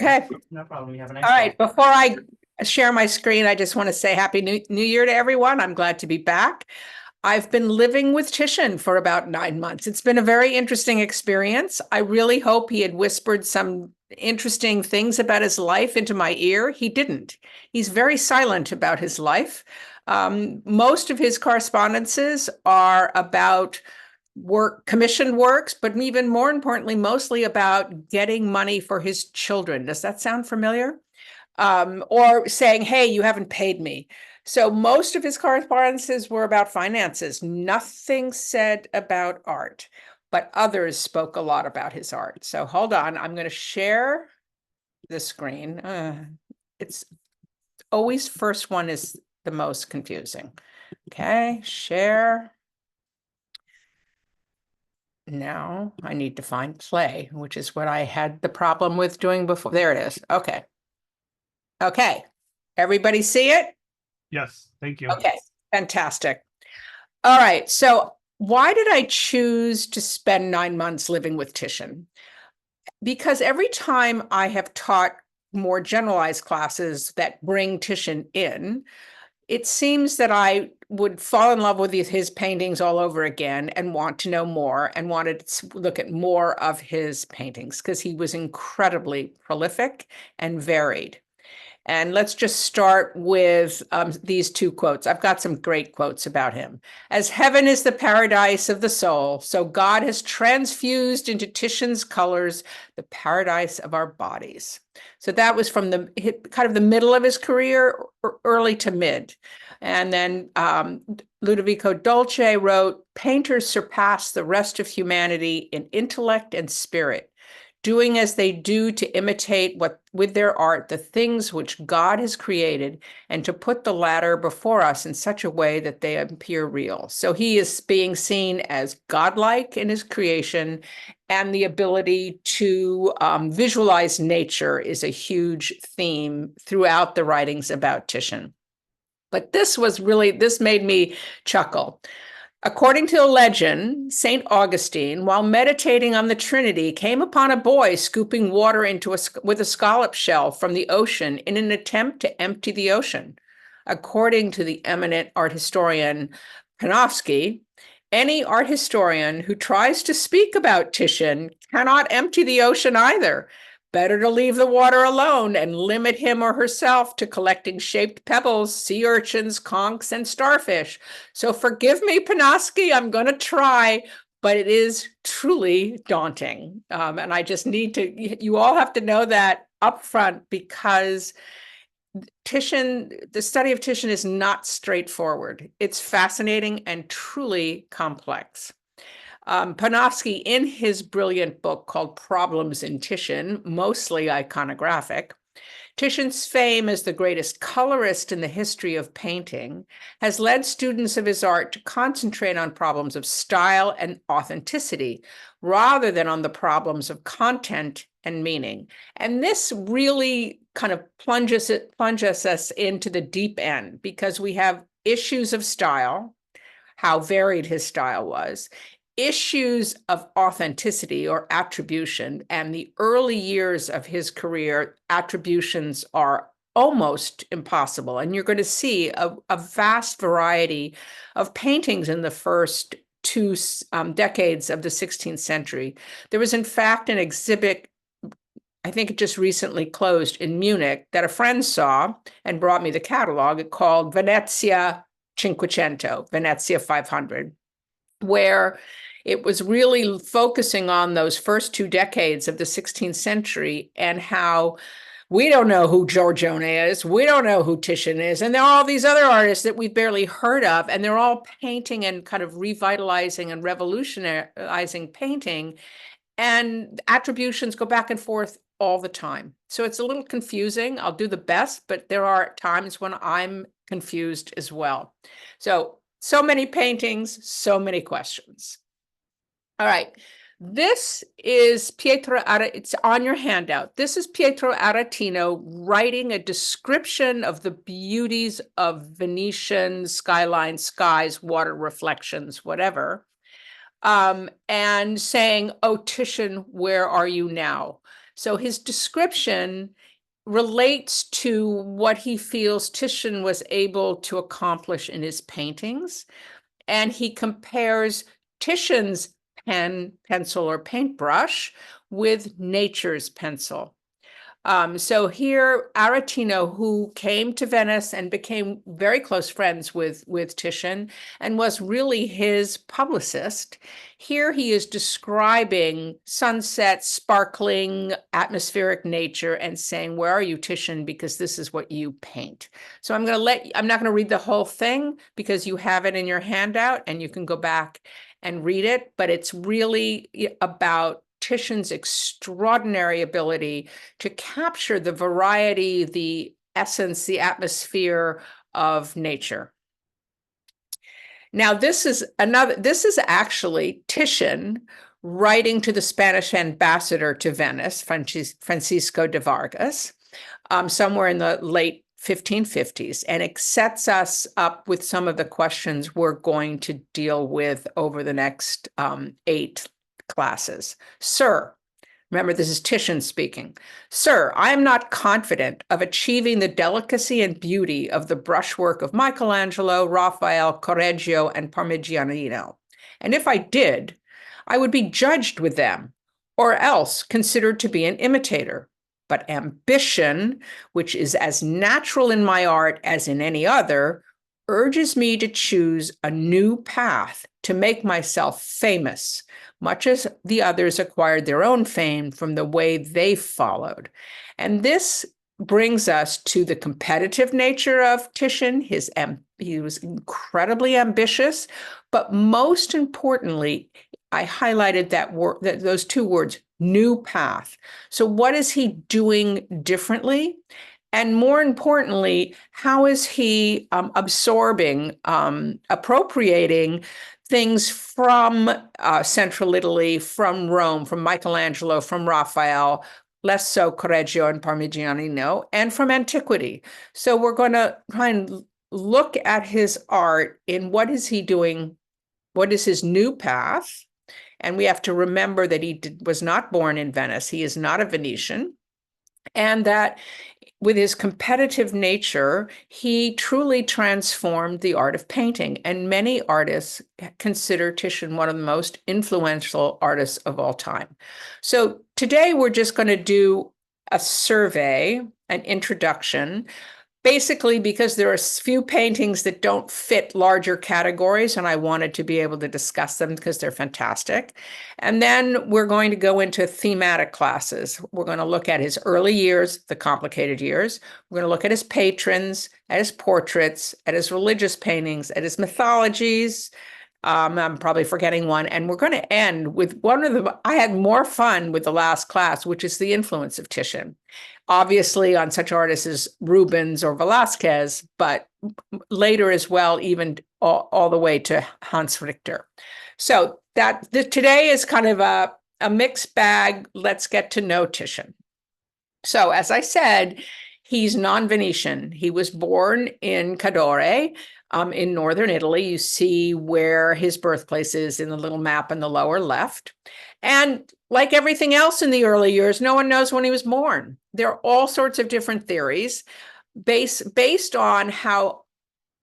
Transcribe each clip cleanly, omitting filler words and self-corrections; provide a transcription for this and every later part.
Okay. No problem. You have a nice All day. right. Before I share my screen, I just want to say Happy New Year to everyone. I'm glad to be back. I've been living with Titian for about 9 months. It's been a very interesting experience. I really hope he had whispered some interesting things about his life into my ear. He didn't. He's very silent about his life. Most of his correspondences are about commissioned works, but even more importantly, mostly about getting money for his children. Does that sound familiar? Or saying, hey, you haven't paid me. So most of his correspondences were about finances, nothing said about art, but others spoke a lot about his art. So hold on, I'm going to share the screen. It's always first one is the most confusing. Okay, share. Now I need to find play, which is what I had the problem with doing before. There it is. Okay. Okay. Everybody see it? Yes, thank you. Okay, fantastic. All right, so why did I choose to spend 9 months living with Titian? Because every time I have taught more generalized classes that bring Titian in, it seems that I would fall in love with his paintings all over again and want to know more and wanted to look at more of his paintings because he was incredibly prolific and varied. And let's just start with these two quotes. I've got some great quotes about him. As heaven is the paradise of the soul, so God has transfused into Titian's colors the paradise of our bodies. So that was from the kind of the middle of his career, early to mid. And then Ludovico Dolce wrote, painters surpass the rest of humanity in intellect and spirit, doing as they do to imitate with their art the things which God has created, and to put the latter before us in such a way that they appear real. So he is being seen as godlike in his creation, and the ability to visualize nature is a huge theme throughout the writings about Titian. But this made me chuckle. According to the legend, St. Augustine, while meditating on the Trinity, came upon a boy scooping water with a scallop shell from the ocean in an attempt to empty the ocean. According to the eminent art historian Panofsky, any art historian who tries to speak about Titian cannot empty the ocean either. Better to leave the water alone and limit him or herself to collecting shaped pebbles, sea urchins, conchs, and starfish. So forgive me, Panoski, I'm going to try, but it is truly daunting. And I just you all have to know that up front, because Titian, the study of Titian is not straightforward. It's fascinating and truly complex. Panofsky, in his brilliant book called Problems in Titian, mostly iconographic, Titian's fame as the greatest colorist in the history of painting has led students of his art to concentrate on problems of style and authenticity rather than on the problems of content and meaning. And this really kind of plunges us into the deep end, because we have issues of style, how varied his style was, issues of authenticity or attribution, and the early years of his career, attributions are almost impossible. And you're going to see a vast variety of paintings in the first two decades of the 16th century. There was, in fact, an exhibit, I think it just recently closed, in Munich, that a friend saw and brought me the catalog, called Venezia 500, Venezia 500, where it was really focusing on those first two decades of the 16th century and how we don't know who Giorgione is, we don't know who Titian is, and there are all these other artists that we've barely heard of, and they're all painting and kind of revitalizing and revolutionizing painting, and attributions go back and forth all the time. So it's a little confusing. I'll do the best, but there are times when I'm confused as well. So many paintings, so many questions. All right. This is Pietro it's on your handout. This is Pietro Aretino writing a description of the beauties of Venetian skyline, skies, water reflections, whatever, and saying, oh, Titian, where are you now? So his description relates to what he feels Titian was able to accomplish in his paintings. And he compares Titian's pen, pencil, or paintbrush with nature's pencil. So here, Aretino, who came to Venice and became very close friends with Titian and was really his publicist, here he is describing sunset, sparkling, atmospheric nature and saying, where are you, Titian? Because this is what you paint. So I'm not going to read the whole thing because you have it in your handout and you can go back and read it, but it's really about Titian's extraordinary ability to capture the variety, the essence, the atmosphere of nature. Now, this is actually Titian writing to the Spanish ambassador to Venice, Francisco de Vargas, somewhere in the late 1550s, and it sets us up with some of the questions we're going to deal with over the next 8 classes. Sir, remember, this is Titian speaking. Sir, I am not confident of achieving the delicacy and beauty of the brushwork of Michelangelo, Raphael, Correggio, and Parmigianino. And if I did, I would be judged with them, or else considered to be an imitator. But ambition, which is as natural in my art as in any other, urges me to choose a new path to make myself famous, much as the others acquired their own fame from the way they followed. And this brings us to the competitive nature of Titian. He was incredibly ambitious, but most importantly, I highlighted those 2 words, new path. So what is he doing differently? And more importantly, how is he absorbing, appropriating things from central Italy, from Rome, from Michelangelo, from Raphael, less so Correggio and Parmigianino, and from antiquity? So we're going to try and look at his art in what is he doing, what is his new path? And we have to remember that he was not born in Venice. He is not a Venetian. And that with his competitive nature, he truly transformed the art of painting. And many artists consider Titian one of the most influential artists of all time. So today we're just going to do a survey, an introduction, basically because there are few paintings that don't fit larger categories, and I wanted to be able to discuss them because they're fantastic. And then we're going to go into thematic classes. We're going to look at his early years, the complicated years. We're going to look at his patrons, at his portraits, at his religious paintings, at his mythologies. I'm probably forgetting one. And we're going to end with one of the, I had more fun with the last class, which is the influence of Titian. Obviously on such artists as Rubens or Velázquez, but later as well, even all the way to Hans Richter. So today is kind of a mixed bag. Let's get to know Titian. So as I said, he's non-Venetian. He was born in Cadore, in northern Italy. You see where his birthplace is in the little map in the lower left. And like everything else in the early years, no one knows when he was born. There are all sorts of different theories based on how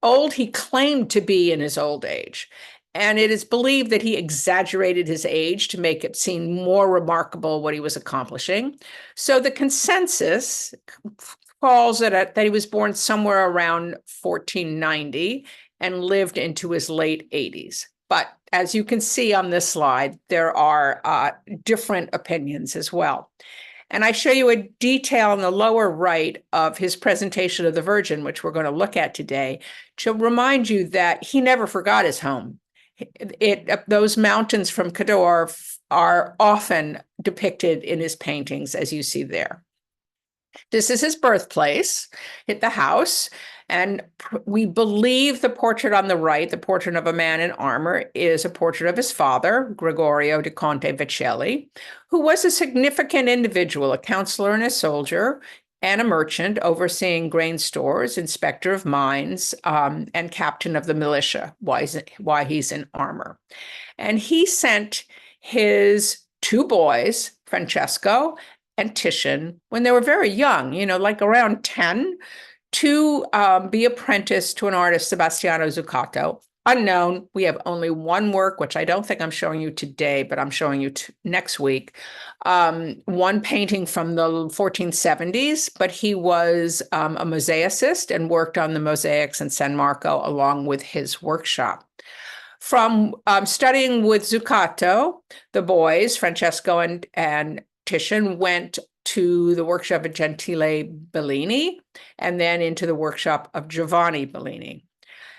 old he claimed to be in his old age. And it is believed that he exaggerated his age to make it seem more remarkable what he was accomplishing. So the consensus calls it that he was born somewhere around 1490 and lived into his late 80s. But as you can see on this slide, there are different opinions as well. And I show you a detail in the lower right of his presentation of the Virgin, which we're going to look at today, to remind you that he never forgot his home. Those mountains from Cadore are often depicted in his paintings, as you see there. This is his birthplace, at the house, and we believe the portrait on the right, the portrait of a man in armor, is a portrait of his father, Gregorio de Conte Vecelli, who was a significant individual, a counselor and a soldier, and a merchant overseeing grain stores, inspector of mines, and captain of the militia, why he's in armor. And he sent his 2 boys, Francesco and Titian when they were very young, like around 10, to be apprenticed to an artist, Sebastiano Zuccato. Unknown. We have only one work, which I don't think I'm showing you today, but I'm showing you next week. One painting from the 1470s, but he was a mosaicist and worked on the mosaics in San Marco along with his workshop. From studying with Zuccato, the boys, Francesco and Titian, went to the workshop of Gentile Bellini and then into the workshop of Giovanni Bellini.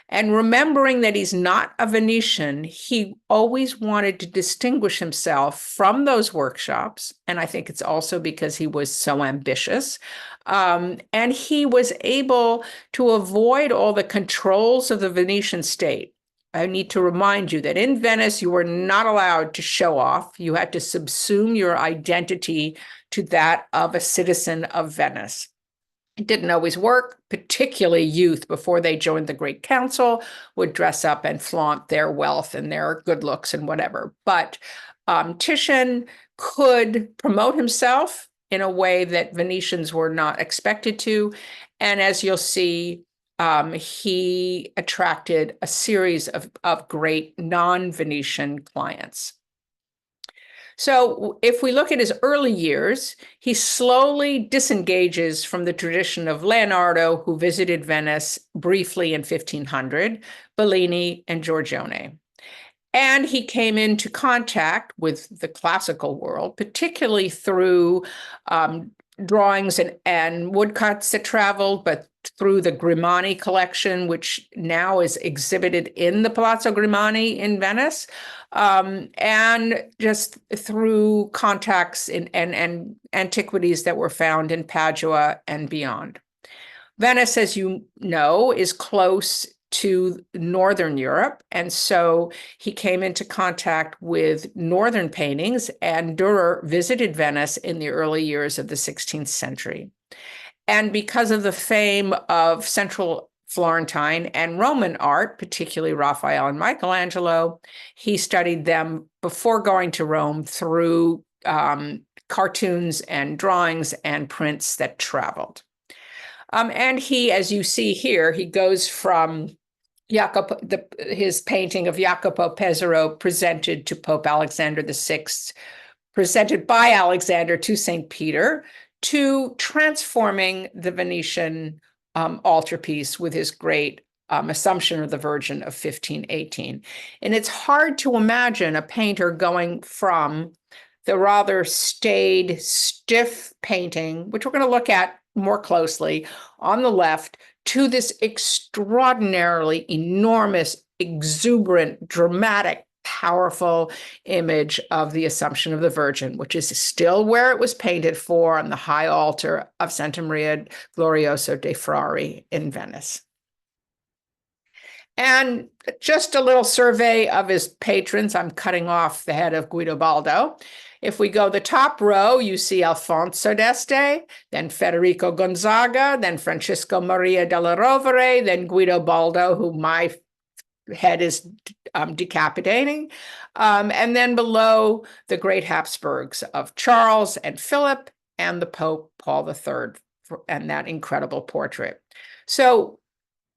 And remembering that he's not a Venetian, he always wanted to distinguish himself from those workshops. And I think it's also because he was so ambitious. And he was able to avoid all the controls of the Venetian state. I need to remind you that in Venice, you were not allowed to show off. You had to subsume your identity to that of a citizen of Venice. It didn't always work, particularly youth before they joined the Great Council would dress up and flaunt their wealth and their good looks and whatever. But Titian could promote himself in a way that Venetians were not expected to. And as you'll see, he attracted a series of great non-Venetian clients. So if we look at his early years, he slowly disengages from the tradition of Leonardo, who visited Venice briefly in 1500, Bellini, and Giorgione. And he came into contact with the classical world, particularly through drawings and woodcuts that traveled, but through the Grimani collection, which now is exhibited in the Palazzo Grimani in Venice, and just through contacts and antiquities that were found in Padua and beyond. Venice, as you know, is close to Northern Europe. And so he came into contact with Northern paintings, and Dürer visited Venice in the early years of the 16th century. And because of the fame of Central Florentine and Roman art, particularly Raphael and Michelangelo, he studied them before going to Rome through cartoons and drawings and prints that traveled. And he, as you see here, he goes from his painting of Jacopo Pesaro presented to Pope Alexander VI, presented by Alexander to St. Peter, to transforming the Venetian altarpiece with his great Assumption of the Virgin of 1518. And it's hard to imagine a painter going from the rather staid, stiff painting, which we're going to look at more closely on the left, to this extraordinarily enormous, exuberant, dramatic, powerful image of the Assumption of the Virgin, which is still where it was painted for on the high altar of Santa Maria Glorioso dei Frari in Venice. And just a little survey of his patrons. I'm cutting off the head of Guidobaldo. If we go the top row, you see Alfonso d'Este, then Federico Gonzaga, then Francisco Maria della Rovere, then Guidobaldo, who my head is decapitating, and then below the great Habsburgs of Charles and Philip and the Pope Paul III, and that incredible portrait. So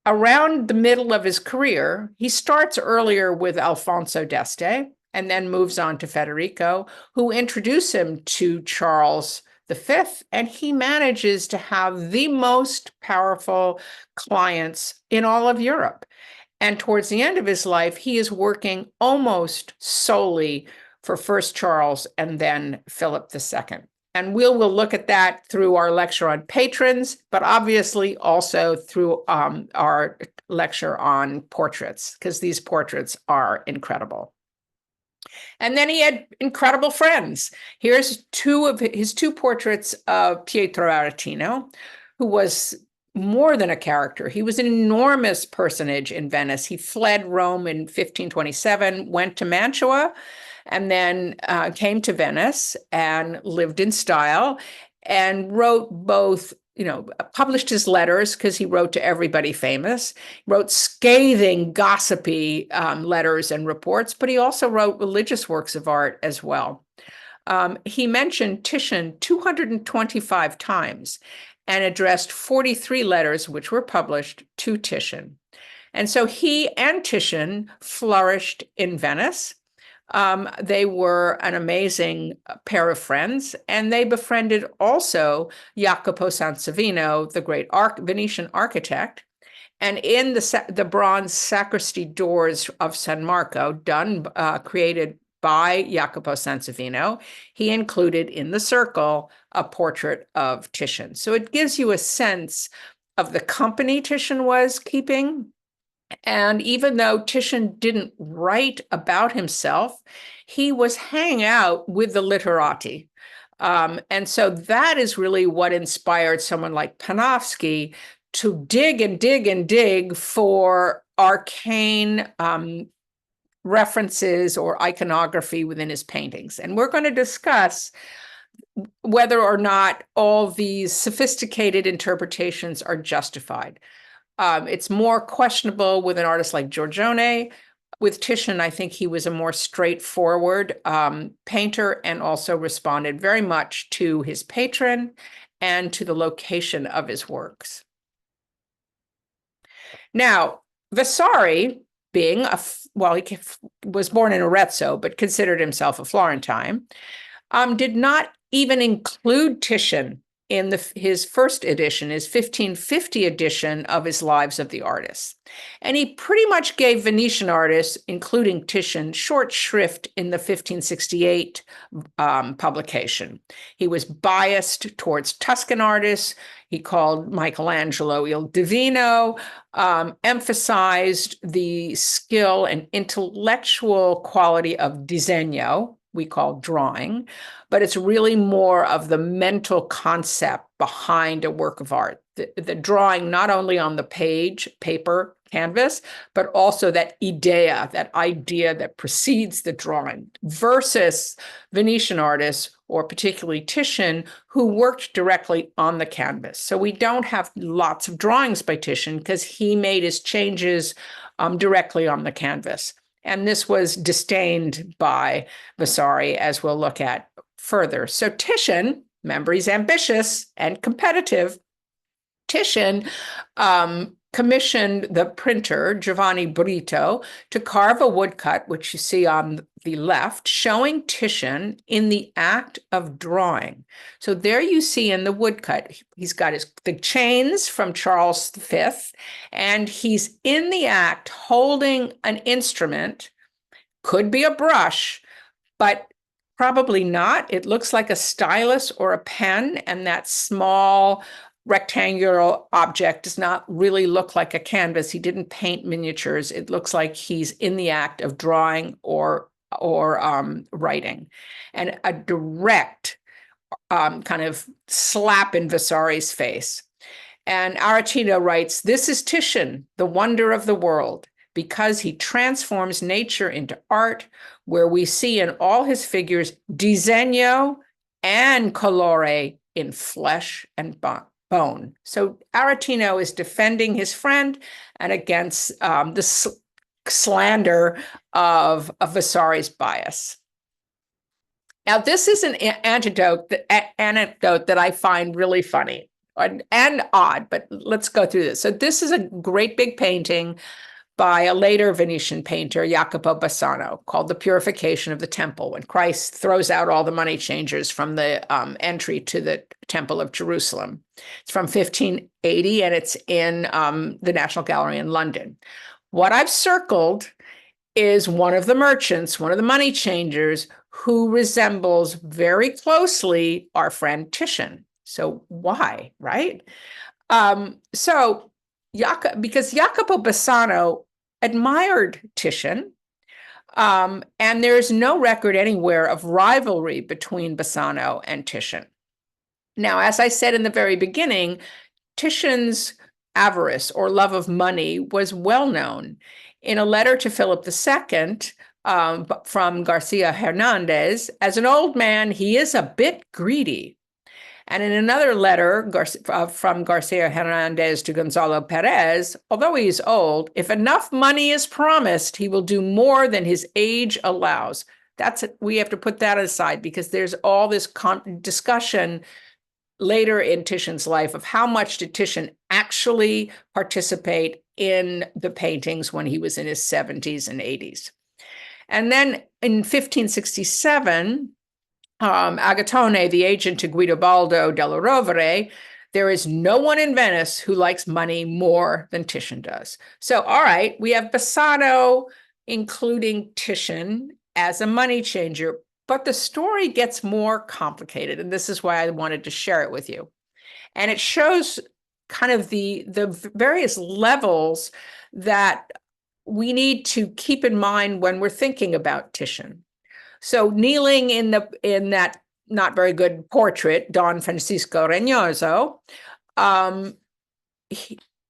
around the middle of his career, he starts earlier with Alfonso d'Este and then moves on to Federico, who introduced him to Charles V, and he manages to have the most powerful clients in all of Europe. And towards the end of his life, he is working almost solely for first Charles and then Philip II. And we'll look at that through our lecture on patrons, but obviously also through our lecture on portraits, because these portraits are incredible. And then he had incredible friends. Here's two of his two portraits of Pietro Aretino, who was more than a character. He was an enormous personage in Venice. He fled Rome in 1527, went to Mantua, and then came to Venice and lived in style and wrote both, published his letters because he wrote to everybody famous, wrote scathing, gossipy letters and reports, but he also wrote religious works of art as well. He mentioned Titian 225 times and addressed 43 letters, which were published to Titian. And so he and Titian flourished in Venice. They were an amazing pair of friends, and they befriended also Jacopo Sansovino, the great Venetian architect. And in the bronze sacristy doors of San Marco, created by Jacopo Sansovino, he included in the circle a portrait of Titian. So it gives you a sense of the company Titian was keeping. And even though Titian didn't write about himself, he was hanging out with the literati. And so that is really what inspired someone like Panofsky to dig and dig and dig for arcane references or iconography within his paintings. And we're going to discuss whether or not all these sophisticated interpretations are justified. It's more questionable with an artist like Giorgione. With Titian, I think he was a more straightforward painter and also responded very much to his patron and to the location of his works. Now, Vasari, being he was born in Arezzo, but considered himself a Florentine, did not even include Titian in his first edition, his 1550 edition of his Lives of the Artists. And he pretty much gave Venetian artists, including Titian, short shrift in the 1568 publication. He was biased towards Tuscan artists. He called Michelangelo Il Divino, emphasized the skill and intellectual quality of disegno, we call drawing, but it's really more of the mental concept behind a work of art. The drawing not only on the page, paper, canvas, but also that idea that precedes the drawing, versus Venetian artists, or particularly Titian, who worked directly on the canvas. So we don't have lots of drawings by Titian because he made his changes directly on the canvas. And this was disdained by Vasari, as we'll look at further. So Titian, remember, he's ambitious and competitive. Titian commissioned the printer, Giovanni Brito, to carve a woodcut, which you see on the left, showing Titian in the act of drawing. So there you see in the woodcut, he's got the chains from Charles V, and he's in the act holding an instrument, could be a brush, but probably not. It looks like a stylus or a pen, and that small rectangular object does not really look like a canvas. He didn't paint miniatures. It looks like he's in the act of drawing or writing. And a direct kind of slap in Vasari's face. And Aretino writes, "This is Titian, the wonder of the world, because he transforms nature into art, where we see in all his figures disegno and colore in flesh and bone." So Aretino is defending his friend and against the slander of Vasari's bias. Now, this is an anecdote that I find really funny and odd, but let's go through this. So this is a great big painting by a later Venetian painter, Jacopo Bassano, called The Purification of the Temple, when Christ throws out all the money changers from the entry to the Temple of Jerusalem. It's from 1580, and it's in the National Gallery in London. What I've circled is one of the merchants, one of the money changers, who resembles very closely our friend Titian. So why, right? Because Jacopo Bassano admired Titian, and there's no record anywhere of rivalry between Bassano and Titian. Now, as I said in the very beginning, Titian's avarice or love of money was well known. In a letter to Philip II from Garcia Hernandez, as an old man, he is a bit greedy. And in another letter from Garcia Hernandez to Gonzalo Perez, although he is old, if enough money is promised, he will do more than his age allows. we have to put that aside because there's all this discussion later in Titian's life of how much did Titian actually participate in the paintings when he was in his 70s and 80s. And then in 1567, Agatone, the agent to Guidobaldo della Rovere, there is no one in Venice who likes money more than Titian does. So, all right, we have Bassano including Titian as a money changer, but the story gets more complicated, and this is why I wanted to share it with you. And it shows kind of the various levels that we need to keep in mind when we're thinking about Titian. So kneeling in that not very good portrait, Don Francisco Reynoso,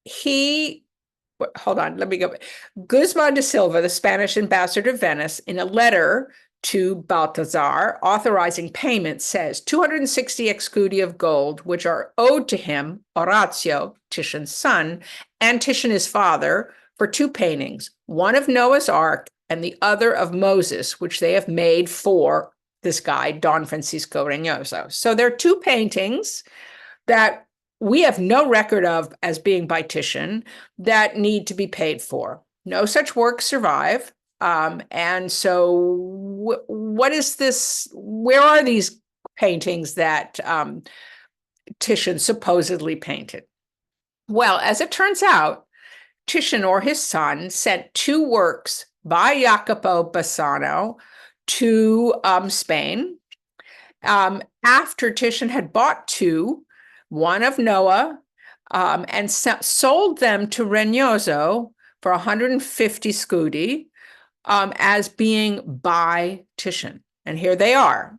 he hold on, let me go. Guzman de Silva, the Spanish ambassador to Venice, in a letter to Balthazar authorizing payment, says 260 excudi of gold, which are owed to him, Orazio, Titian's son, and Titian, his father, for two paintings, one of Noah's Ark and the other of Moses, which they have made for this guy, Don Francisco Reynoso. So there are two paintings that we have no record of as being by Titian that need to be paid for. No such works survive. And so what is this? Where are these paintings that Titian supposedly painted? Well, as it turns out, Titian or his son sent two works by Jacopo Bassano to Spain after Titian had bought two, one of Noah, and sold them to Reynoso for 150 scudi as being by Titian. And here they are.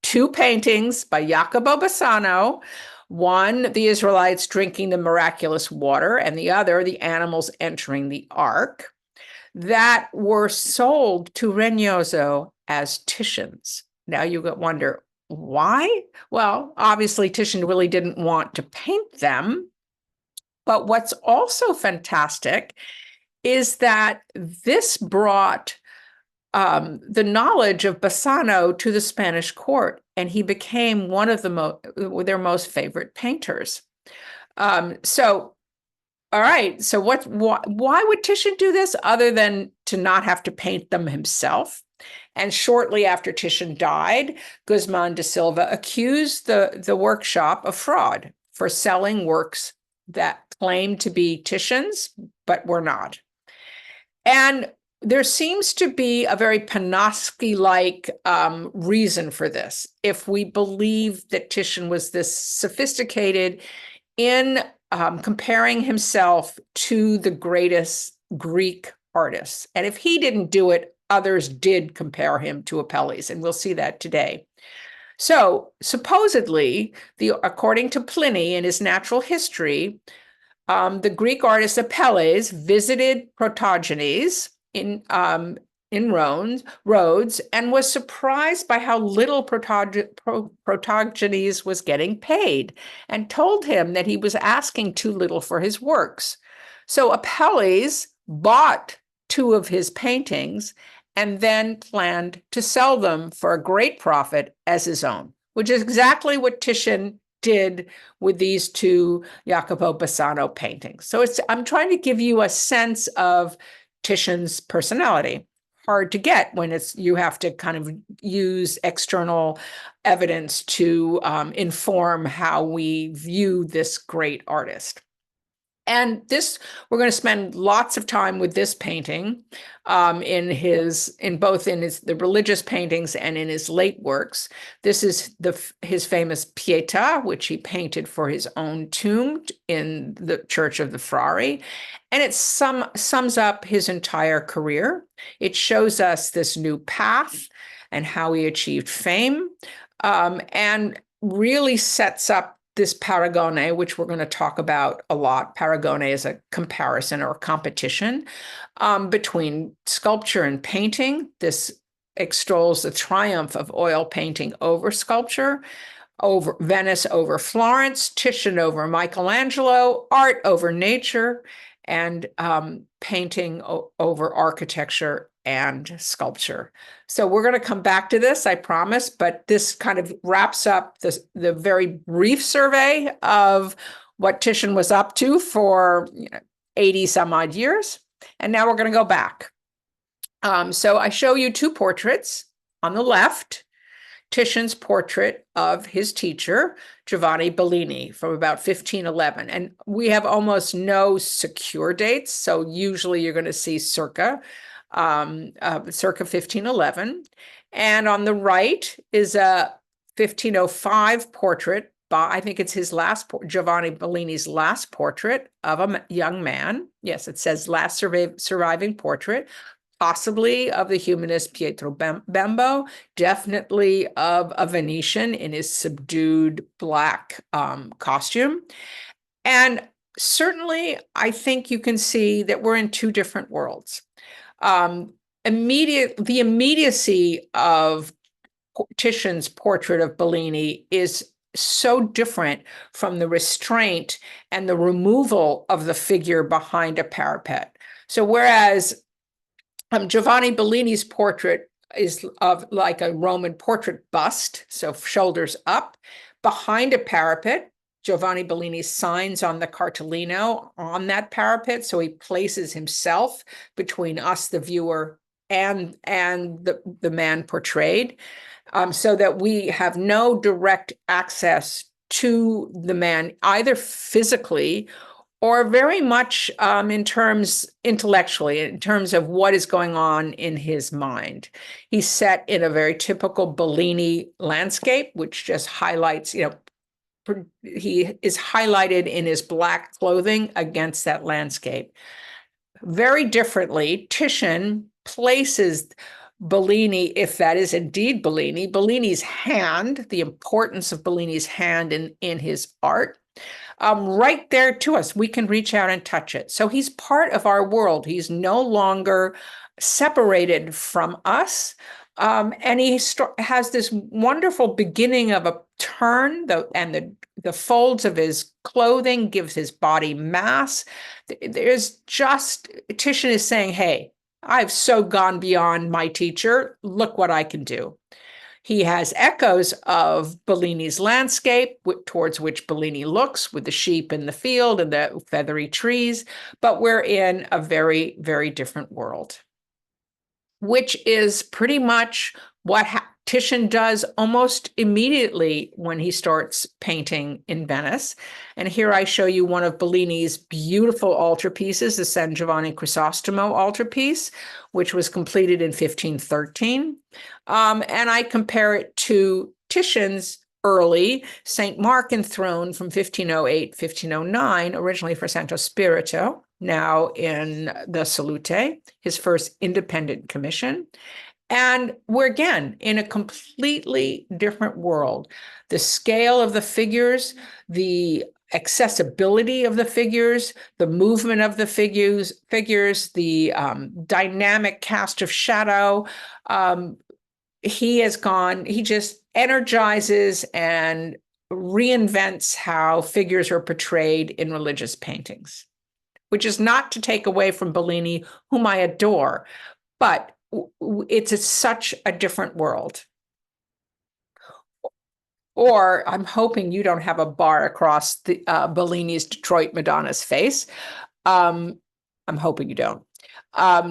Two paintings by Jacopo Bassano, one, the Israelites drinking the miraculous water, and the other, the animals entering the ark, that were sold to Reynoso as Titian's. Now you wonder, why? Well, obviously Titian really didn't want to paint them. But what's also fantastic is that this brought the knowledge of Bassano to the Spanish court, and he became one of their most favorite painters. So, all right. So why would Titian do this other than to not have to paint them himself? And shortly after Titian died, Guzman de Silva accused the workshop of fraud for selling works that claimed to be Titian's, but were not. And there seems to be a very Panaski-like reason for this. If we believe that Titian was this sophisticated in comparing himself to the greatest Greek artists. And if he didn't do it, others did compare him to Apelles, and we'll see that today. So supposedly, according to Pliny in his Natural History, the Greek artist Apelles visited Protogenes in Rhodes and was surprised by how little Protogenes was getting paid and told him that he was asking too little for his works. So Apelles bought two of his paintings and then planned to sell them for a great profit as his own, which is exactly what Titian did with these two Jacopo Bassano paintings. So I'm trying to give you a sense of Titian's personality. Hard to get when you have to kind of use external evidence to inform how we view this great artist. And we're going to spend lots of time with this painting in both the religious paintings and in his late works. This is his famous Pietà, which he painted for his own tomb in the Church of the Frari. And it sums up his entire career. It shows us this new path and how he achieved fame, and really sets up this paragone, which we're going to talk about a lot. Paragone is a comparison or a competition between sculpture and painting. This extols the triumph of oil painting over sculpture, over Venice over Florence, Titian over Michelangelo, art over nature, and painting over architecture and sculpture. So we're going to come back to this, I promise, but this kind of wraps up the very brief survey of what Titian was up to for 80 some odd years. And now we're going to go back. So I show you two portraits. On the left, Titian's portrait of his teacher, Giovanni Bellini, from about 1511. And we have almost no secure dates. So usually you're going to see circa 1511. And on the right is a 1505 portrait by, I think it's his last, Giovanni Bellini's last portrait of a young man. Yes, it says last surviving portrait, possibly of the humanist Pietro Bembo, definitely of a Venetian in his subdued black costume. And certainly, I think you can see that we're in two different worlds. The immediacy of Titian's portrait of Bellini is so different from the restraint and the removal of the figure behind a parapet. So whereas Giovanni Bellini's portrait is of like a Roman portrait bust, so shoulders up, behind a parapet. Giovanni Bellini signs on the cartellino on that parapet, so he places himself between us, the viewer, and the man portrayed, so that we have no direct access to the man, either physically or very much in terms intellectually, in terms of what is going on in his mind. He's set in a very typical Bellini landscape, which just highlights, he is highlighted in his black clothing against that landscape. Very differently, Titian places Bellini, if that is indeed Bellini's hand, the importance of Bellini's hand in his art, right there to us. We can reach out and touch it. So he's part of our world. He's no longer separated from us. And he has this wonderful beginning of a turn, and the folds of his clothing gives his body mass. There's just, Titian is saying, hey, I've so gone beyond my teacher. Look what I can do. He has echoes of Bellini's landscape towards which Bellini looks, with the sheep in the field and the feathery trees, but we're in a very, very different world, which is pretty much what Titian does almost immediately when he starts painting in Venice. And here I show you one of Bellini's beautiful altarpieces, the San Giovanni Crisostomo altarpiece, which was completed in 1513. And I compare it to Titian's early St. Mark enthroned from 1508, 1509, originally for Santo Spirito, now in the Salute, his first independent commission. And we're again in a completely different world. The scale of the figures, the accessibility of the figures, the movement of the figures, the dynamic cast of shadow. He just energizes and reinvents how figures are portrayed in religious paintings, which is not to take away from Bellini, whom I adore, but it's such a different world. Or I'm hoping you don't have a bar across the Bellini's Detroit Madonna's face. I'm hoping you don't.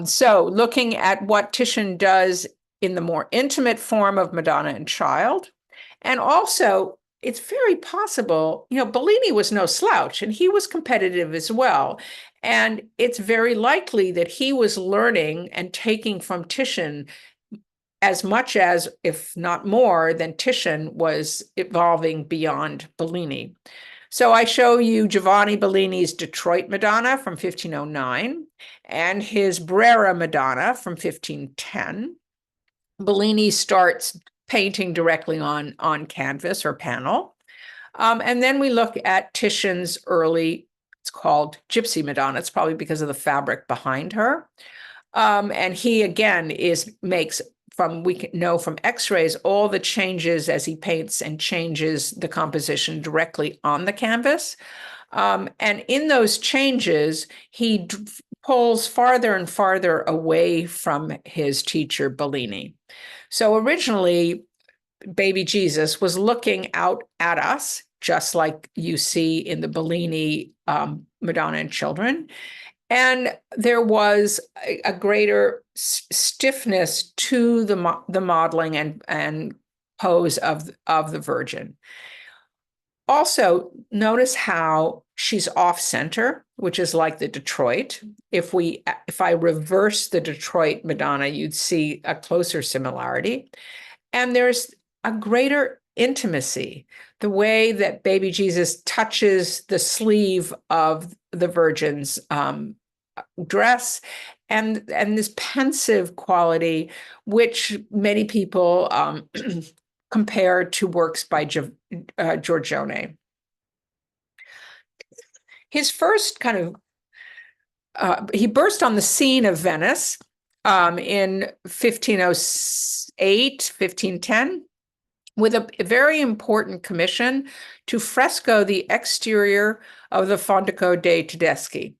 So looking at what Titian does in the more intimate form of Madonna and Child, and also it's very possible, Bellini was no slouch and he was competitive as well. And it's very likely that he was learning and taking from Titian as much as, if not more, than Titian was evolving beyond Bellini. So I show you Giovanni Bellini's Detroit Madonna from 1509 and his Brera Madonna from 1510. Bellini starts painting directly on canvas or panel. And then we look at Titian's early, it's called Gypsy Madonna. It's probably because of the fabric behind her. And he, again, makes, we can know from x-rays, all the changes as he paints and changes the composition directly on the canvas. And in those changes, he pulls farther and farther away from his teacher, Bellini. So originally, baby Jesus was looking out at us, just like you see in the Bellini Madonna and Children. And there was a greater stiffness to the modeling and pose of the Virgin. Also, notice how she's off center, which is like the Detroit. If I reverse the Detroit Madonna, you'd see a closer similarity. And there's a greater intimacy. The way that baby Jesus touches the sleeve of the Virgin's dress, and this pensive quality, which many people compare to works by Giorgione. His first he burst on the scene of Venice in 1508, 1510, with a very important commission to fresco the exterior of the Fondaco dei Tedeschi,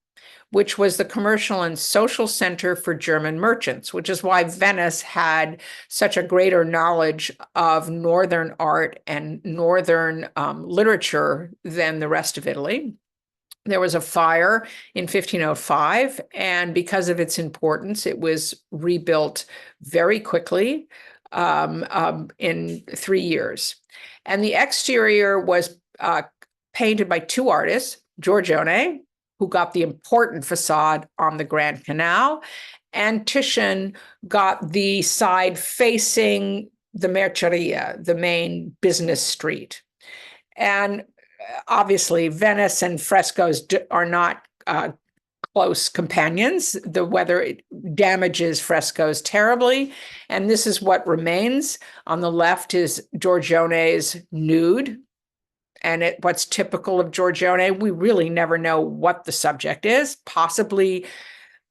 which was the commercial and social center for German merchants, which is why Venice had such a greater knowledge of Northern art and Northern literature than the rest of Italy. There was a fire in 1505, and because of its importance, it was rebuilt very quickly in 3 years. And the exterior was painted by two artists, Giorgione, who got the important facade on the Grand Canal, and Titian got the side facing the Merceria, the main business street. And obviously, Venice and frescoes are not close companions. The weather damages frescoes terribly. And this is what remains. On the left is Giorgione's nude. And what's typical of Giorgione, we really never know what the subject is. Possibly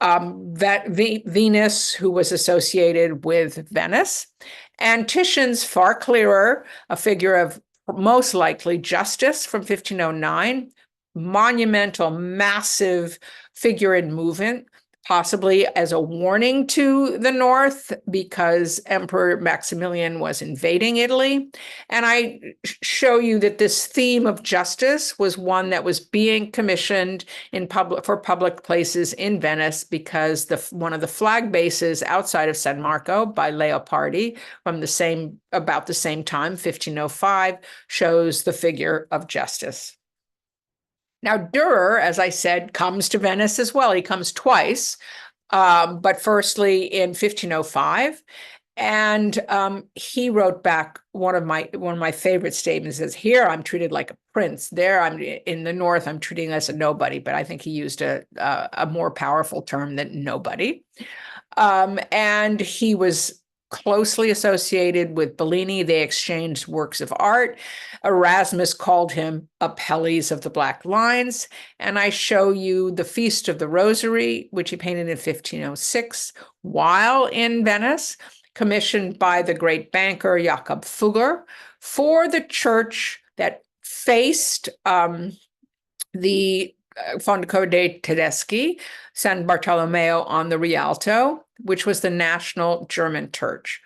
Venus, who was associated with Venice. And Titian's far clearer, a figure of most likely Justice from 1509, monumental, massive figure in movement, possibly as a warning to the North because Emperor Maximilian was invading Italy. And I show you that this theme of justice was one that was being commissioned for public places in Venice because one of the flag bases outside of San Marco by Leopardi from about the same time, 1505, shows the figure of justice. Now, Dürer, as I said, comes to Venice as well. He comes twice, but firstly in 1505. And he wrote back one of my favorite statements is, here I'm treated like a prince. There I'm in the North, I'm treating as a nobody, but I think he used a more powerful term than nobody. And he was closely associated with Bellini. They exchanged works of art. Erasmus called him Apelles of the Black Lines. And I show you the Feast of the Rosary, which he painted in 1506 while in Venice, commissioned by the great banker Jakob Fugger for the church that faced the Fondaco dei Tedeschi, San Bartolomeo on the Rialto, which was the national German church.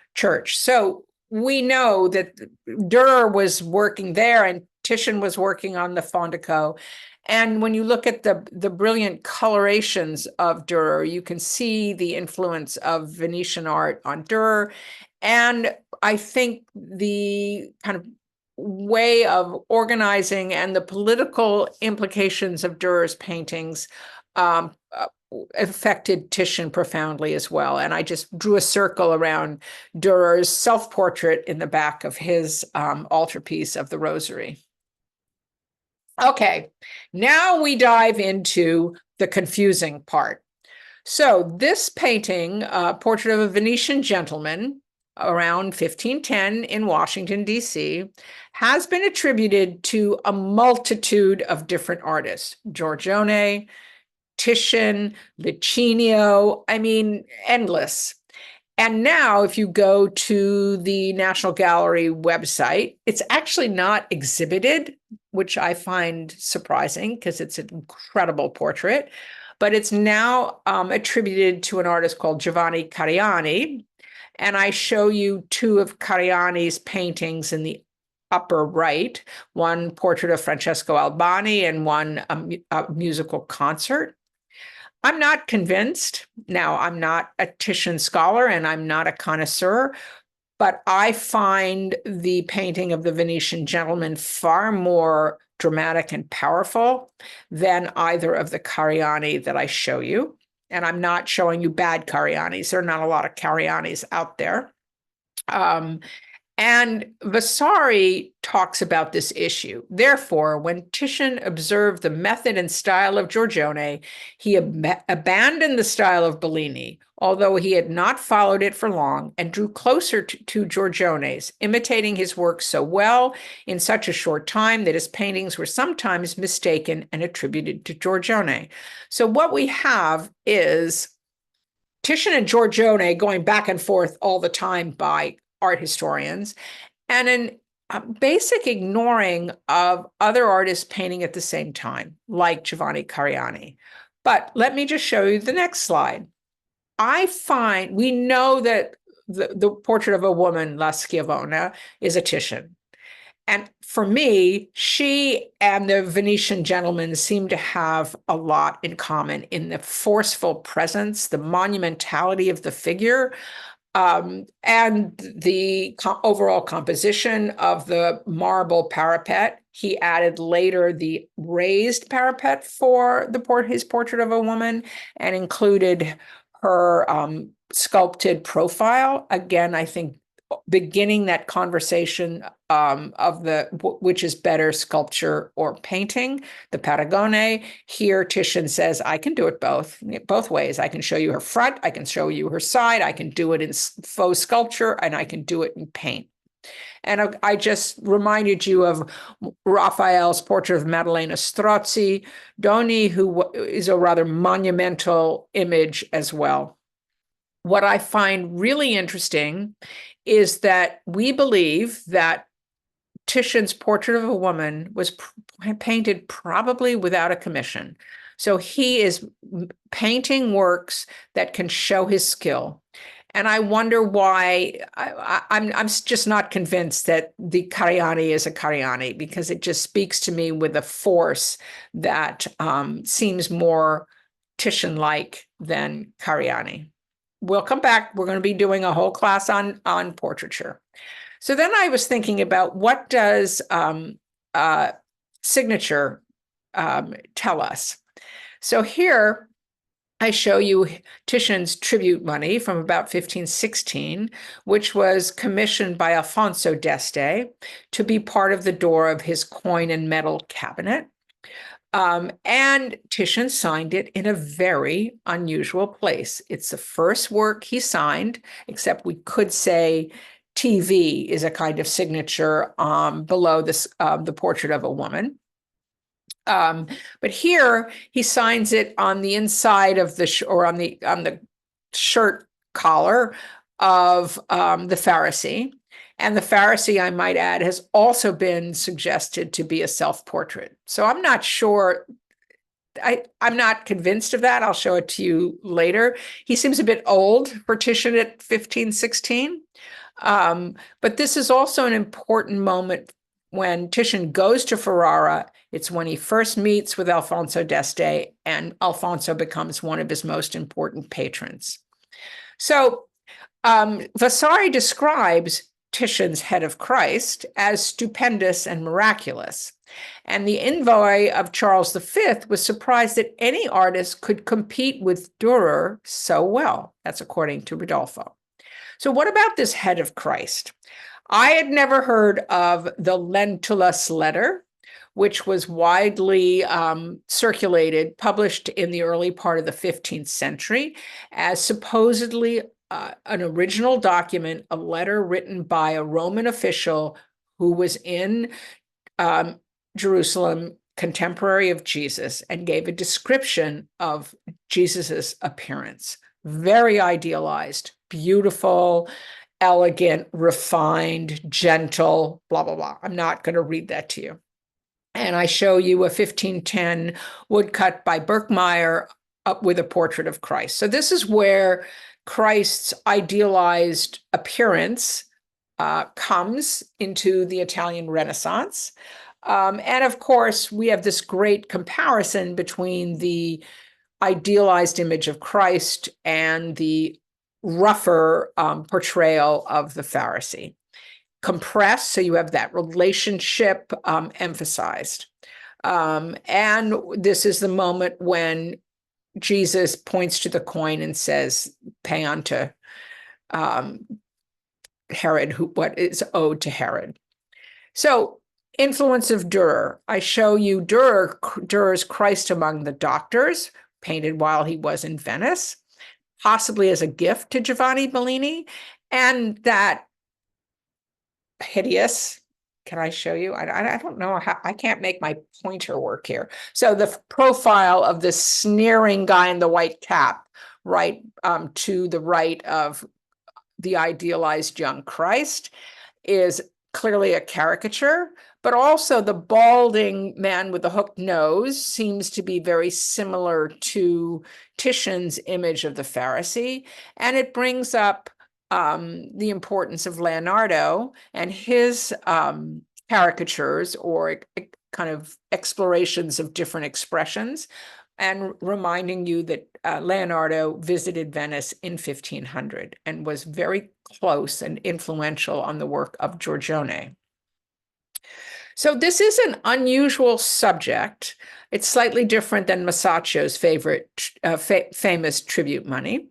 So we know that Dürer was working there and Titian was working on the Fondaco. And when you look at the brilliant colorations of Dürer, you can see the influence of Venetian art on Dürer. And I think the kind of way of organizing and the political implications of Dürer's paintings affected Titian profoundly as well. And I just drew a circle around Dürer's self-portrait in the back of his altarpiece of the Rosary. Okay, now we dive into the confusing part. So this painting, Portrait of a Venetian Gentleman, around 1510 in Washington, D.C., has been attributed to a multitude of different artists, Giorgione, Titian, Licinio, I mean, endless. And now if you go to the National Gallery website, it's actually not exhibited, which I find surprising because it's an incredible portrait. but it's now attributed to an artist called Giovanni Cariani. And I show you two of Cariani's paintings in the upper right, one portrait of Francesco Albani and one a musical concert. I'm not convinced. Now, I'm not a Titian scholar and I'm not a connoisseur, but I find the painting of the Venetian gentleman far more dramatic and powerful than either of the Cariani that I show you. And I'm not showing you bad Carianis. There are not a lot of Carianis out there. And Vasari talks about this issue. Therefore, when Titian observed the method and style of Giorgione, he abandoned the style of Bellini, although he had not followed it for long, and drew closer to Giorgione's, imitating his work so well in such a short time that his paintings were sometimes mistaken and attributed to Giorgione. So what we have is Titian and Giorgione going back and forth all the time by art historians, and a basic ignoring of other artists painting at the same time, like Giovanni Cariani. But let me just show you the next slide. We know that the portrait of a woman, La Schiavona, is a Titian. And for me, she and the Venetian gentleman seem to have a lot in common in the forceful presence, the monumentality of the figure, and the overall composition of the marble parapet. He added later the raised parapet for his portrait of a woman and included her sculpted profile. Again, I think beginning that conversation of which is better, sculpture or painting, the Paragone. Here, Titian says, I can do it both ways. I can show you her front, I can show you her side, I can do it in faux sculpture, and I can do it in paint. And I just reminded you of Raphael's portrait of Maddalena Strozzi, Doni, who is a rather monumental image as well. What I find really interesting is that we believe that Titian's portrait of a woman was painted probably without a commission. So he is painting works that can show his skill. And I wonder why I'm just not convinced that the Cariani is a Cariani, because it just speaks to me with a force that seems more Titian-like than Cariani. We'll come back. We're going to be doing a whole class on portraiture. So then I was thinking about, what does signature tell us? So here I show you Titian's tribute money from about 1516, which was commissioned by Alfonso d'Este to be part of the door of his coin and medal cabinet. And Titian signed it in a very unusual place. It's the first work he signed, except we could say TV is a kind of signature below this, the portrait of a woman. But here he signs it on the inside of or on the shirt collar of the Pharisee. And the Pharisee, I might add, has also been suggested to be a self-portrait. So I'm not sure. I'm not convinced of that. I'll show it to you later. He seems a bit old for Titian at 1516. But this is also an important moment when Titian goes to Ferrara. It's when he first meets with Alfonso d'Este, and Alfonso becomes one of his most important patrons. So Vasari describes Titian's Head of Christ as stupendous and miraculous. And the envoy of Charles V was surprised that any artist could compete with Dürer so well. That's according to Rodolfo. So what about this Head of Christ? I had never heard of the Lentulus letter, which was widely circulated, published in the early part of the 15th century as supposedly an original document, a letter written by a Roman official who was in Jerusalem, contemporary of Jesus, and gave a description of Jesus's appearance. Very idealized, beautiful, elegant, refined, gentle, blah, blah, blah. I'm not going to read that to you. And I show you a 1510 woodcut by Birkmeyer up with a portrait of Christ. So this is where Christ's idealized appearance comes into the Italian Renaissance. And of course, we have this great comparison between the idealized image of Christ and the rougher portrayal of the Pharisee. Compressed, so you have that relationship emphasized. And this is the moment when Jesus points to the coin and says, pay unto Herod what is owed to Herod. So, influence of Durer. I show you Durer's Christ Among the Doctors, painted while he was in Venice, possibly as a gift to Giovanni Bellini, and that hideous. Can I show you? I don't know how, I can't make my pointer work here. So the profile of this sneering guy in the white cap, right to the right of the idealized young Christ, is clearly a caricature, but also the balding man with the hooked nose seems to be very similar to Titian's image of the Pharisee. And it brings up the importance of Leonardo and his caricatures or kind of explorations of different expressions, and reminding you that Leonardo visited Venice in 1500 and was very close and influential on the work of Giorgione. So this is an unusual subject. It's slightly different than Masaccio's famous tribute money.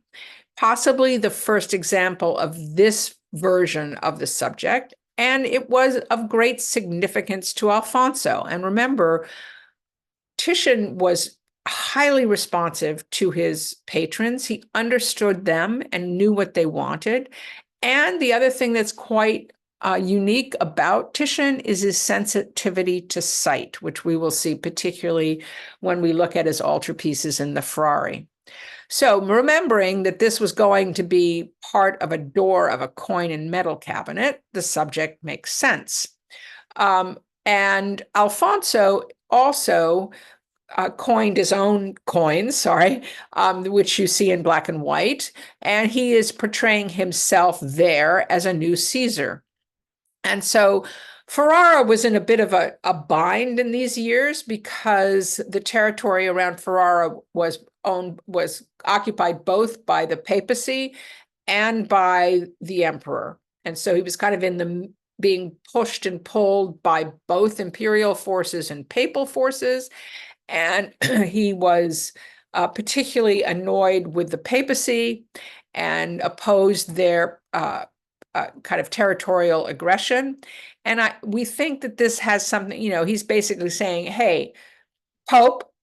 Possibly the first example of this version of the subject, and it was of great significance to Alfonso. And remember, Titian was highly responsive to his patrons. He understood them and knew what they wanted. And the other thing that's quite unique about Titian is his sensitivity to sight, which we will see particularly when we look at his altarpieces in the Frari. So remembering that this was going to be part of a door of a coin and metal cabinet, the subject makes sense. And Alfonso also coined his own coins, which you see in black and white, and he is portraying himself there as a new Caesar. And so Ferrara was in a bit of a bind in these years because the territory around Ferrara was occupied both by the papacy and by the emperor. And so he was kind of being pushed and pulled by both imperial forces and papal forces. And he was particularly annoyed with the papacy and opposed their kind of territorial aggression. And we think that this has something, he's basically saying, hey,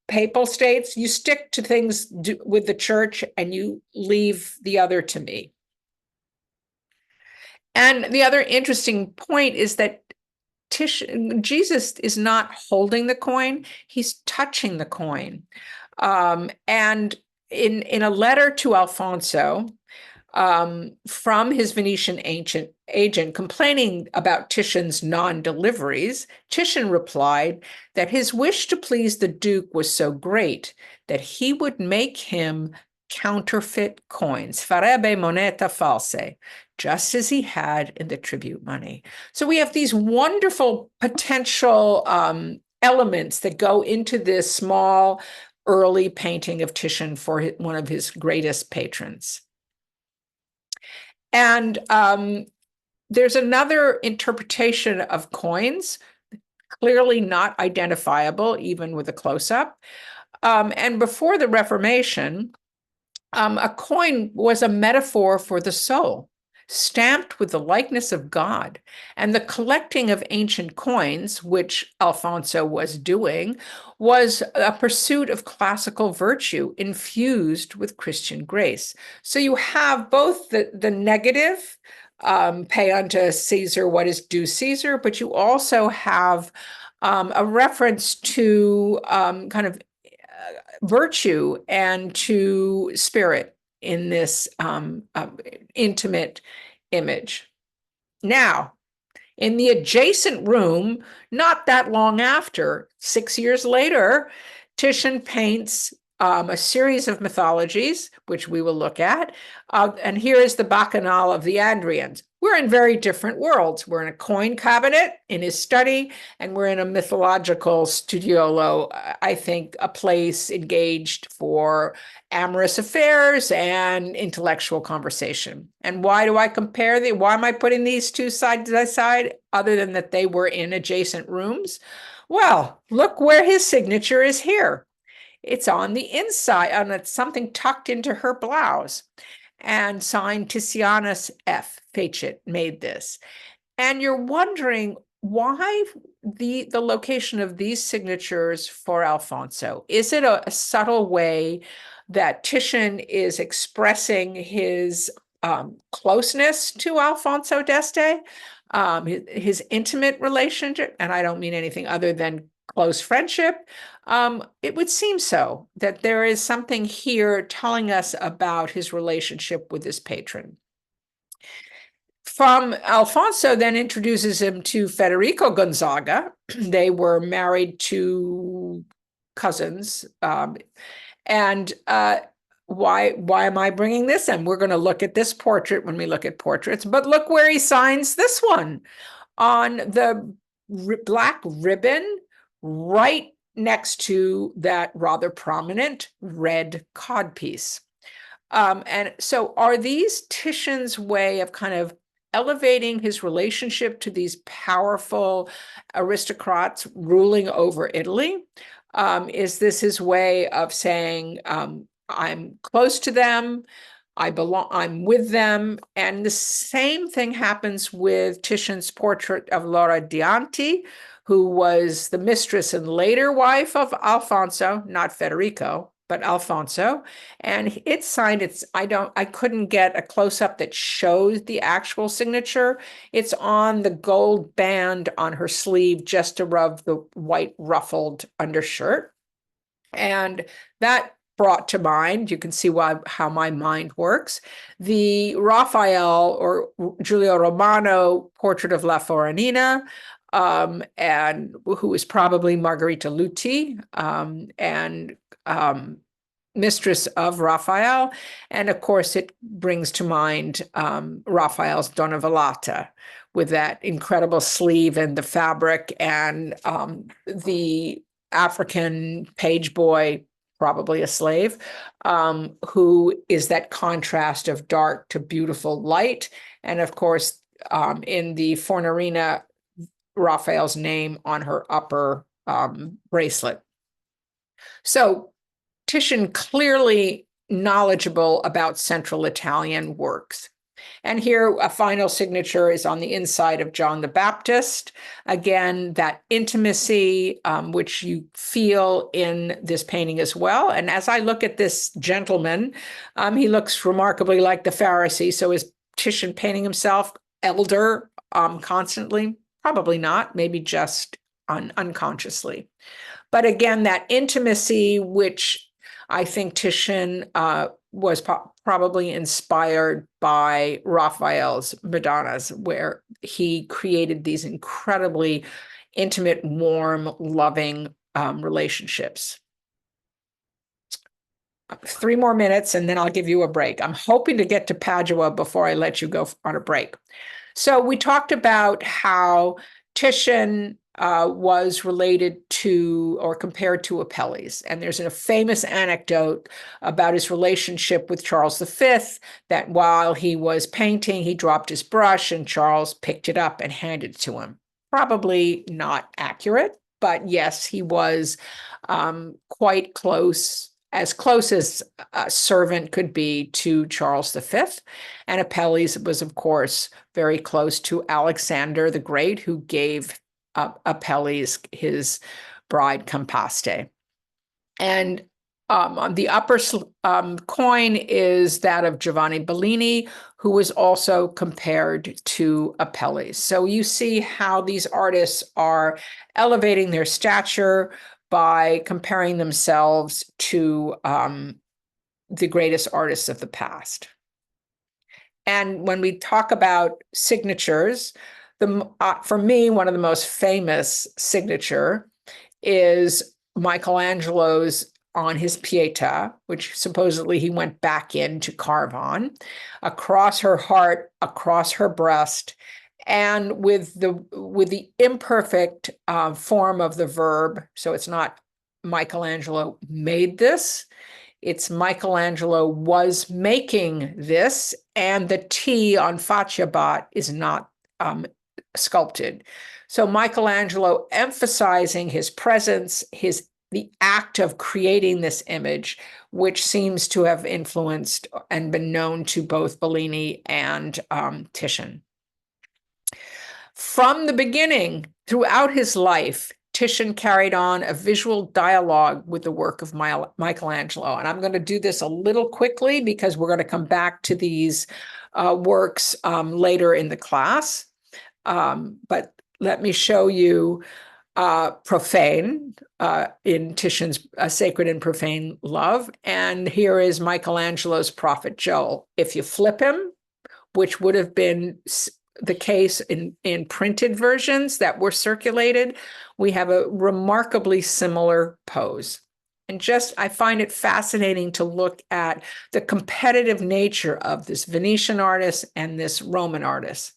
papal states, you stick to things with the church and you leave the other to me. And the other interesting point is that Jesus is not holding the coin, he's touching the coin. And in a letter to Alfonso, from his Venetian agent complaining about Titian's non-deliveries, Titian replied that his wish to please the Duke was so great that he would make him counterfeit coins, farebbe moneta false, just as he had in the tribute money. So we have these wonderful potential elements that go into this small early painting of Titian for one of his greatest patrons. And there's another interpretation of coins, clearly not identifiable even with a close-up. And before the Reformation, a coin was a metaphor for the soul, stamped with the likeness of God. And the collecting of ancient coins, which Alfonso was doing, was a pursuit of classical virtue infused with Christian grace. So you have both the negative, pay unto Caesar what is due Caesar, but you also have a reference to kind of virtue and to spirit in this intimate image. Now, in the adjacent room, not that long after, 6 years later, Titian paints a series of mythologies, which we will look at. And here is the Bacchanal of the Andrians. We're in very different worlds. We're in a coin cabinet in his study, and we're in a mythological studiolo, I think a place engaged for amorous affairs and intellectual conversation. And why do I compare why am I putting these two side by side, other than that they were in adjacent rooms? Well, look where his signature is here. It's on the inside, and it's something tucked into her blouse, and signed Titianus F. Facit made this. And you're wondering why the location of these signatures for Alfonso. Is it a subtle way that Titian is expressing his closeness to Alfonso d'Este, his intimate relationship? And I don't mean anything other than close friendship. It would seem so, that there is something here telling us about his relationship with his patron. From Alfonso then introduces him to Federico Gonzaga. They were married to cousins. And why am I bringing this? And we're going to look at this portrait when we look at portraits, but look where he signs this one on the black ribbon right next to that rather prominent red codpiece. And so are these Titian's way of kind of elevating his relationship to these powerful aristocrats ruling over Italy? Is this his way of saying, I'm close to them, I'm with them? And the same thing happens with Titian's portrait of Laura Dianti, who was the mistress and later wife of Alfonso, not Federico, but Alfonso. And it's signed, I couldn't get a close-up that shows the actual signature. It's on the gold band on her sleeve just above the white ruffled undershirt. And that brought to mind, you can see how my mind works, the Raphael or Giulio Romano portrait of La Foranina, and who is probably Margherita Luti, and mistress of Raphael. And of course, it brings to mind Raphael's Donna Volata, with that incredible sleeve and the fabric, and the African page boy, probably a slave, who is that contrast of dark to beautiful light. And of course, in the Fornarina, Raphael's name on her upper bracelet. So Titian clearly knowledgeable about Central Italian works. And here a final signature is on the inside of John the Baptist. Again, that intimacy, which you feel in this painting as well. And as I look at this gentleman, he looks remarkably like the Pharisee. So is Titian painting himself elder constantly? Probably not, maybe just unconsciously. But again, that intimacy, which I think Titian was probably inspired by Raphael's Madonnas, where he created these incredibly intimate, warm, loving relationships. 3 more minutes, and then I'll give you a break. I'm hoping to get to Padua before I let you go on a break. So we talked about how Titian was related to or compared to Apelles. And there's a famous anecdote about his relationship with Charles V, that while he was painting, he dropped his brush and Charles picked it up and handed it to him. Probably not accurate, but yes, he was quite close as a servant could be to Charles V. And Apelles was, of course, very close to Alexander the Great, who gave Apelles his bride Campaste. And on the upper coin is that of Giovanni Bellini, who was also compared to Apelles. So you see how these artists are elevating their stature by comparing themselves to the greatest artists of the past. And when we talk about signatures, for me, one of the most famous signature is Michelangelo's on his Pietà, which supposedly he went back in to carve on, across her heart, across her breast, and with the imperfect form of the verb. So it's not Michelangelo made this. It's Michelangelo was making this, and the T on Facciabat is not sculpted. So Michelangelo emphasizing his presence, the act of creating this image, which seems to have influenced and been known to both Bellini and Titian. From the beginning, throughout his life, Titian carried on a visual dialogue with the work of Michelangelo. And I'm going to do this a little quickly because we're going to come back to these works later in the class. But let me show you Profane in Titian's Sacred and Profane Love. And here is Michelangelo's Prophet Joel. If you flip him, which would have been the case in printed versions that were circulated, we have a remarkably similar pose. And I find it fascinating to look at the competitive nature of this Venetian artist and this Roman artist.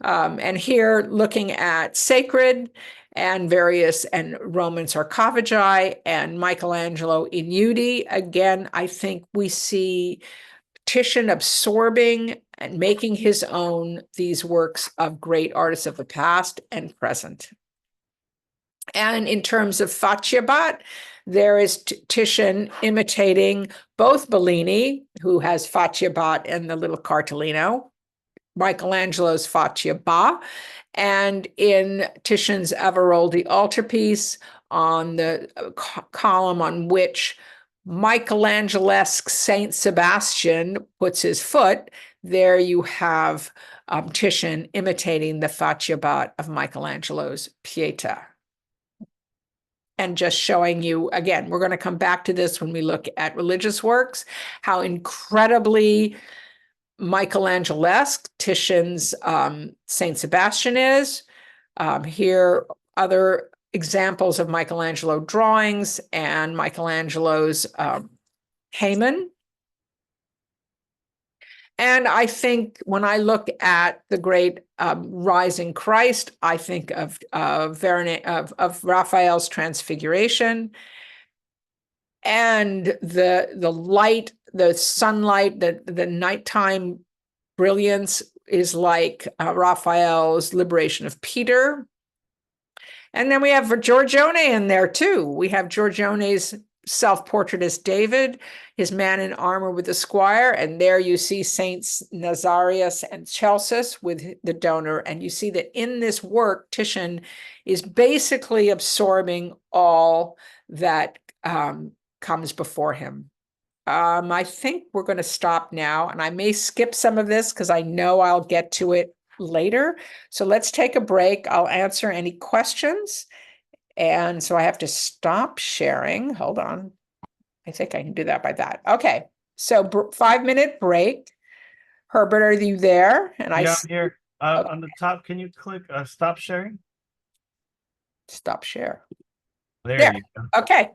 And here looking at sacred and various and Roman sarcophagi and Michelangelo ignudi, again, I think we see Titian absorbing and making his own these works of great artists of the past and present. And in terms of Facciabat, there is Titian imitating both Bellini, who has Facciabat and the little cartellino, Michelangelo's Facciabat, and in Titian's Averoldi altarpiece on the column on which Michelangelesque Saint Sebastian puts his foot, there you have Titian imitating the Facciabat of Michelangelo's Pietà. And just showing you, again, we're going to come back to this when we look at religious works, how incredibly Michelangelesque Titian's Saint Sebastian is. Here, other examples of Michelangelo drawings and Michelangelo's Haman. And I think when I look at the great Rising Christ, I think of Raphael's Transfiguration and the light, the sunlight, the nighttime brilliance is like Raphael's Liberation of Peter. And then we have Giorgione in there too. We have Giorgione's self-portrait as David, his man in armor with the squire, and there you see Saints Nazarius and Celsus with the donor, and you see that in this work, Titian is basically absorbing all that comes before him. I think we're going to stop now, and I may skip some of this because I know I'll get to it later. So let's take a break. I'll answer any questions. And so I have to stop sharing. Hold on. I think I can do that by that. Okay. So 5-minute break. Herbert, are you there? And I'm here. Okay. On the top, can you click stop sharing? Stop share. There you go. Okay.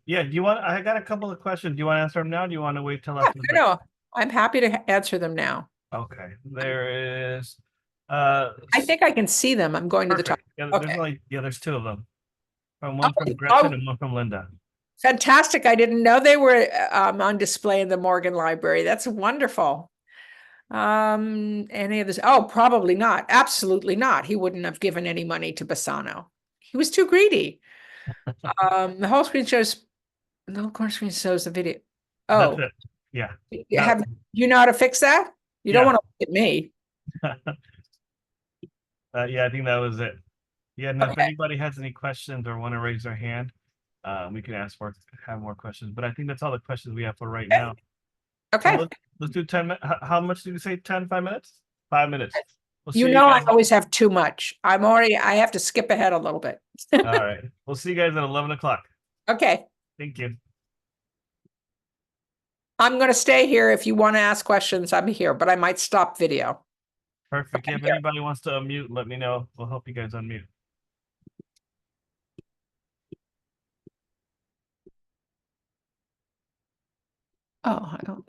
Yeah, I got a couple of questions. Do you want to answer them now? Do you want to wait till after the break? No, I'm happy to answer them now. Okay. There is I think I can see them. I'm going to the top. Yeah, Okay. there's two of them. One from Gretchen and one from Linda. Fantastic. I didn't know they were on display in the Morgan Library. That's wonderful. Any of this? Oh, probably not. Absolutely not. He wouldn't have given any money to Bassano. He was too greedy. The whole screen shows, the whole screen shows the video. Oh, that's it. Yeah. Have you know how to fix that? You don't want to look at me. Yeah, I think that was it. Yeah, and Okay. If anybody has any questions or want to raise their hand, we can have more questions. But I think that's all the questions we have for right now. Okay. So let's do 10 minutes. How much did you say? 5 minutes? 5 minutes. I always have too much. I have to skip ahead a little bit. All right. We'll see you guys at 11 o'clock. Okay. Thank you. I'm going to stay here. If you want to ask questions, I'm here, but I might stop video. Perfect. If anybody wants to unmute, let me know. We'll help you guys unmute. Oh, I don't.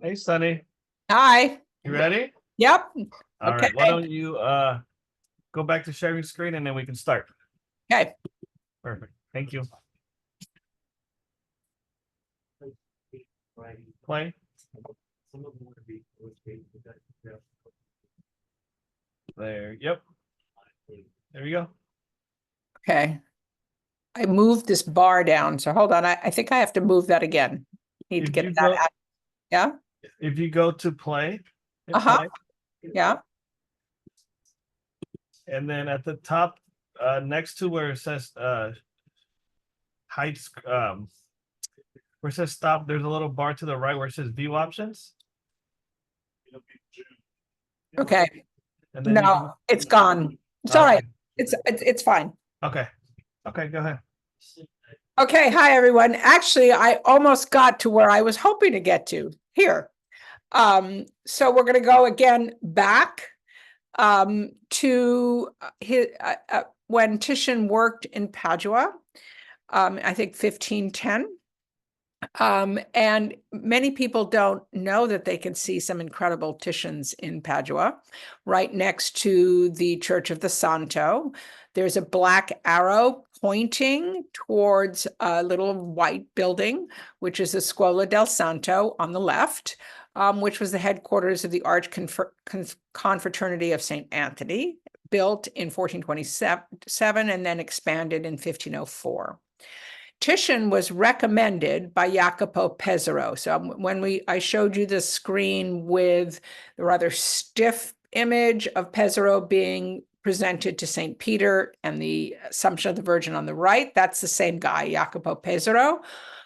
Hey, Sunny, Hi. you ready? Yep. All Okay. right. Why don't you go back to sharing screen and then we can start. Okay. Perfect. Thank you. Play. There. Yep. There we go. Okay. I moved this bar down. So hold on. I think I have to move that again. Need to If get you that go, out. Yeah. if you go to play, hit Uh-huh. play, Yeah. and then at the top, next to where it says hide where it says stop, there's a little bar to the right where it says view options. Okay, And then you can, no, it's gone. It's all right. okay, It's fine. okay, okay, go ahead. Okay, hi, everyone. Actually, I almost got to where I was hoping to get to here. So we're going to go again back to when Titian worked in Padua, I think 1510. And many people don't know that they can see some incredible Titians in Padua, right next to the Church of the Santo. There's a black arrow pointing towards a little white building, which is the Scuola del Santo on the left, which was the headquarters of the Confraternity of St. Anthony, built in 1427 and then expanded in 1504. Titian was recommended by Jacopo Pesaro. So when I showed you the screen with the rather stiff image of Pesaro being presented to St. Peter and the Assumption of the Virgin on the right, that's the same guy, Jacopo Pesaro,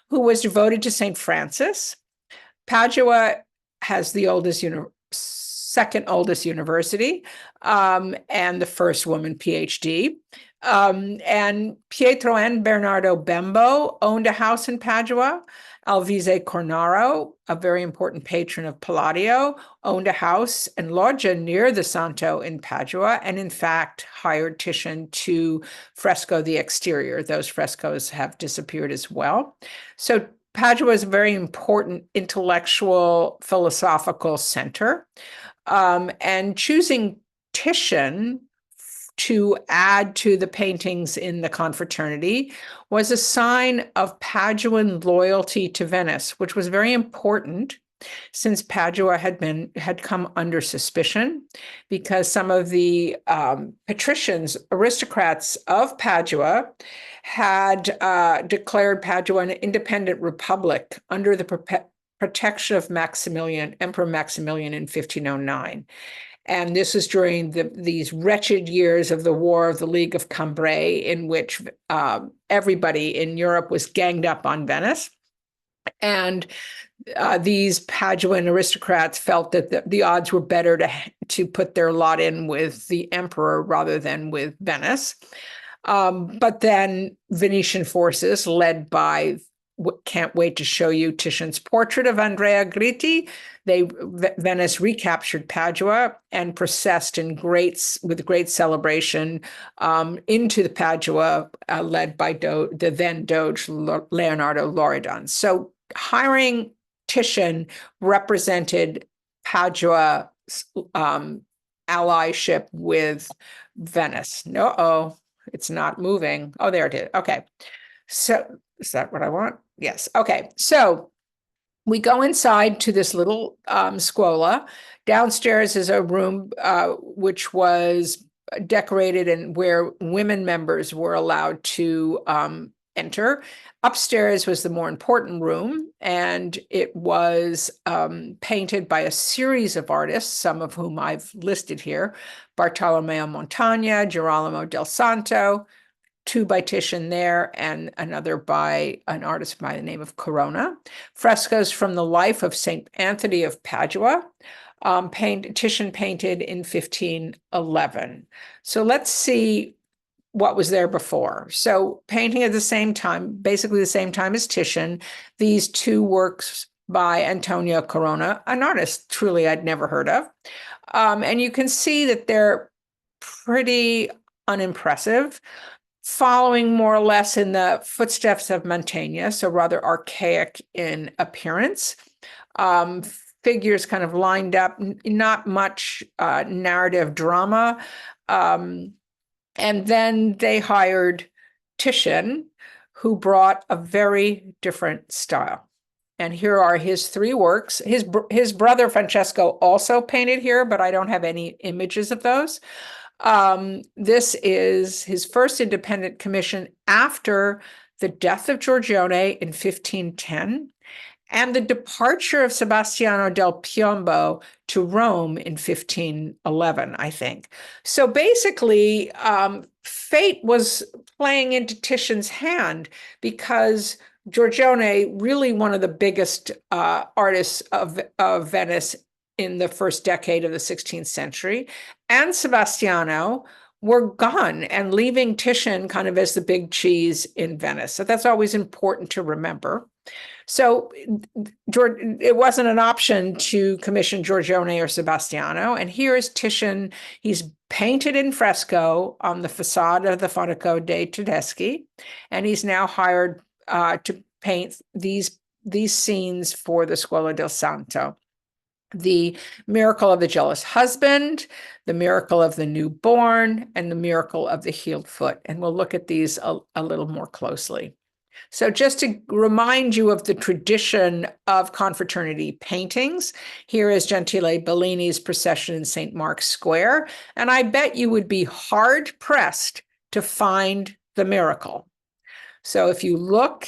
who was devoted to St. Francis. Padua has the second oldest university, and the first woman PhD. And Pietro and Bernardo Bembo owned a house in Padua. Alvise Cornaro, a very important patron of Palladio, owned a house and loggia near the Santo in Padua, and in fact hired Titian to fresco the exterior. Those frescoes have disappeared as well. So Padua is a very important intellectual, philosophical center. And choosing Titian to add to the paintings in the confraternity was a sign of Paduan loyalty to Venice, which was very important since Padua had come under suspicion because some of the patricians, aristocrats of Padua, had declared Padua an independent republic under the protection of Emperor Maximilian in 1509. And this was during these wretched years of the War of the League of Cambrai, in which everybody in Europe was ganged up on Venice. And these Paduan aristocrats felt that the odds were better to put their lot in with the emperor rather than with Venice. But then Venetian forces, led by, can't wait to show you Titian's portrait of Andrea Gritti. Venice recaptured Padua and processed with great celebration into the Padua, led by the then Doge Leonardo Loredan. So hiring Titian represented Padua's allyship with Venice. No, it's not moving. Oh, there it is. Okay. So is that what I want? Yes. Okay. So we go inside to this little scuola. Downstairs is a room which was decorated and where women members were allowed to enter. Upstairs was the more important room, and it was painted by a series of artists, some of whom I've listed here: Bartolomeo Montagna, Girolamo del Santo, two by Titian there, and another by an artist by the name of Corona. Frescoes from the life of St. Anthony of Padua, Titian painted in 1511. So let's see what was there before. So painting at the same time, basically the same time as Titian, these two works by Antonio Corona, an artist truly I'd never heard of. And you can see that they're pretty unimpressive, following more or less in the footsteps of Mantegna, so rather archaic in appearance. Figures kind of lined up, not much narrative drama. And then they hired Titian, who brought a very different style. And here are his three works. His brother Francesco also painted here, but I don't have any images of those. This is his first independent commission after the death of Giorgione in 1510. and the departure of Sebastiano del Piombo to Rome in 1511, I think. So basically, fate was playing into Titian's hand because Giorgione, really one of the biggest artists of Venice in the first decade of the 16th century, and Sebastiano were gone and leaving Titian kind of as the big cheese in Venice. So that's always important to remember. So it wasn't an option to commission Giorgione or Sebastiano. And here is Titian. He's painted in fresco on the facade of the Fonico dei Tedeschi, and he's now hired to paint these scenes for the Scuola del Santo. The miracle of the jealous husband, the miracle of the newborn, and the miracle of the healed foot. And we'll look at these a little more closely. So just to remind you of the tradition of confraternity paintings, here is Gentile Bellini's procession in St. Mark's Square. And I bet you would be hard pressed to find the miracle. So if you look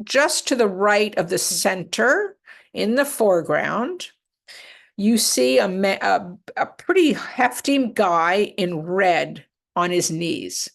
just to the right of the center in the foreground, you see a pretty hefty guy in red on his knees.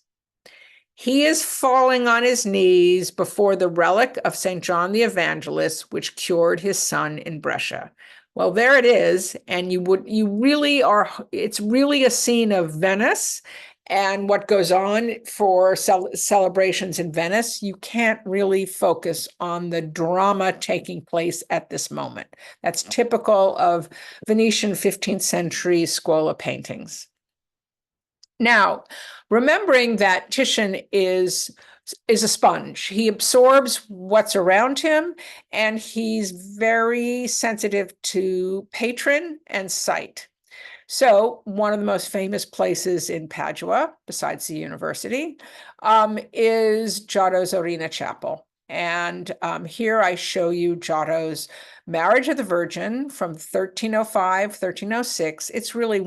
He is falling on his knees before the relic of St. John the Evangelist, which cured his son in Brescia. Well, there it is. And it's really a scene of Venice and what goes on for celebrations in Venice. You can't really focus on the drama taking place at this moment. That's typical of Venetian 15th century scuola paintings. Now, remembering that Titian is a sponge. He absorbs what's around him, and he's very sensitive to patron and sight. So one of the most famous places in Padua, besides the university, is Giotto's Arena Chapel. And here I show you Giotto's Marriage of the Virgin from 1305, 1306. It's really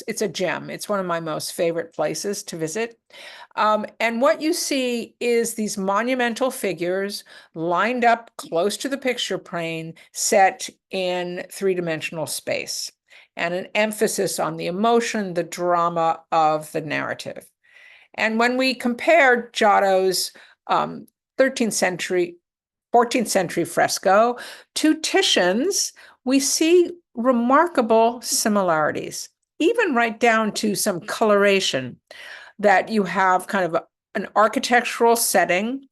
it's a gem. It's one of my most favorite places to visit. And what you see is these monumental figures lined up close to the picture plane, set in three-dimensional space, and an emphasis on the emotion, the drama of the narrative. And when we compare Giotto's 13th century, 14th century fresco to Titian's, we see remarkable similarities, even right down to some coloration, that you have kind of an architectural setting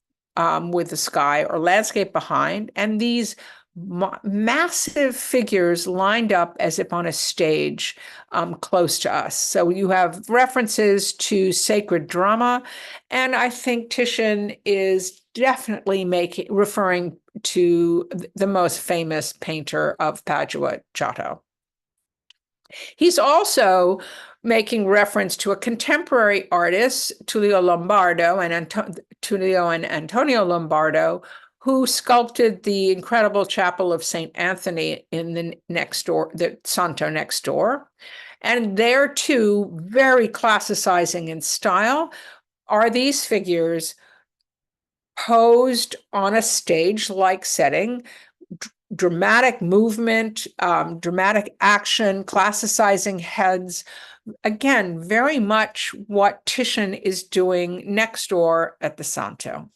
with the sky or landscape behind, and these massive figures lined up as if on a stage close to us. So you have references to sacred drama, and I think Titian is definitely referring to the most famous painter of Padua, Giotto. He's also making reference to a contemporary artist, Tullio Lombardo and Antonio Lombardo, who sculpted the incredible chapel of St. Anthony in the Santo next door. And there too, very classicizing in style, are these figures posed on a stage-like setting, dramatic movement, dramatic action, classicizing heads. Again, very much what Titian is doing next door at the Santo.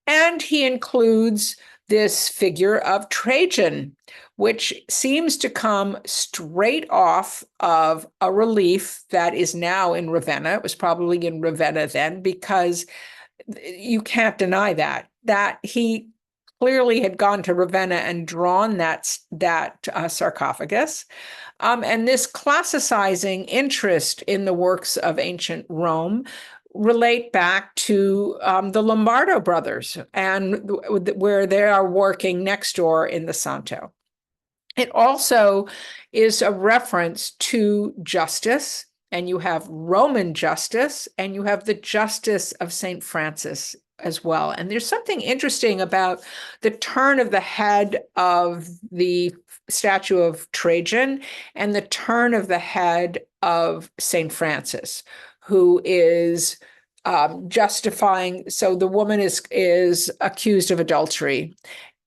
And he includes this figure of Trajan, which seems to come straight off of a relief that is now in Ravenna. It was probably in Ravenna then, because you can't deny that he clearly had gone to Ravenna and drawn that sarcophagus. And this classicizing interest in the works of ancient Rome relate back to the Lombardo brothers, and where they are working next door in the Santo. It also is a reference to justice, and you have Roman justice, and you have the justice of St. Francis as well. And there's something interesting about the turn of the head of the statue of Trajan and the turn of the head of St. Francis, who is justifying. So the woman is accused of adultery,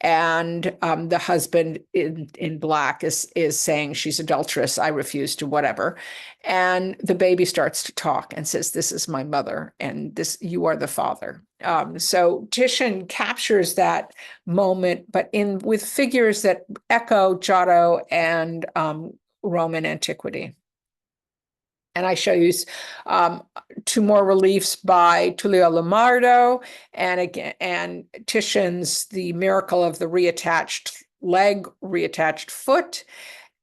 and the husband in black is saying she's adulterous. I refuse to whatever, and the baby starts to talk and says, "This is my mother, and this you are the father." So Titian captures that moment, but in with figures that echo Giotto and Roman antiquity. And I show you two more reliefs by Tullio Lombardo, and again, and Titian's The Miracle of the Reattached Leg, Reattached Foot.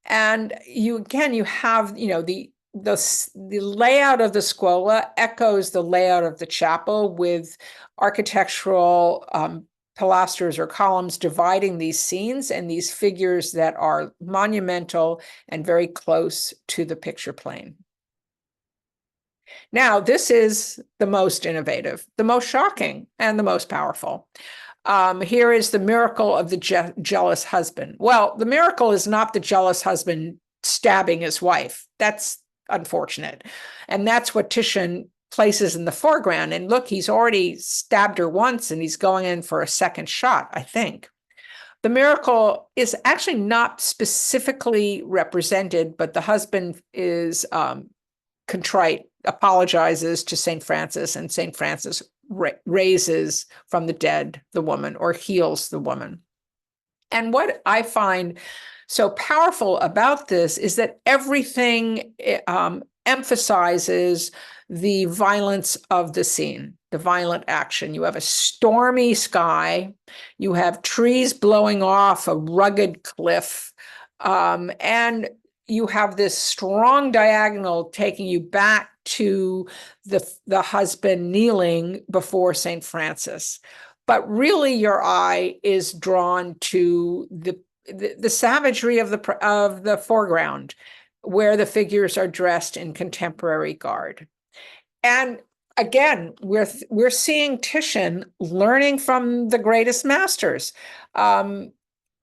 And you have, the layout of the scuola echoes the layout of the chapel, with architectural pilasters or columns dividing these scenes and these figures that are monumental and very close to the picture plane. Now, this is the most innovative, the most shocking, and the most powerful. Here is the miracle of the jealous husband. Well, the miracle is not the jealous husband stabbing his wife. That's unfortunate. And that's what Titian places in the foreground. And look, he's already stabbed her once, and he's going in for a second shot, I think. The miracle is actually not specifically represented, but the husband is contrite, apologizes to St. Francis, and St. Francis raises from the dead the woman, or heals the woman. And what I find so powerful about this is that everything emphasizes the violence of the scene, the violent action. You have a stormy sky, you have trees blowing off a rugged cliff, and you have this strong diagonal taking you back to the husband kneeling before St. Francis. But really your eye is drawn to the savagery of the foreground, where the figures are dressed in contemporary garb. And again, we're seeing Titian learning from the greatest masters.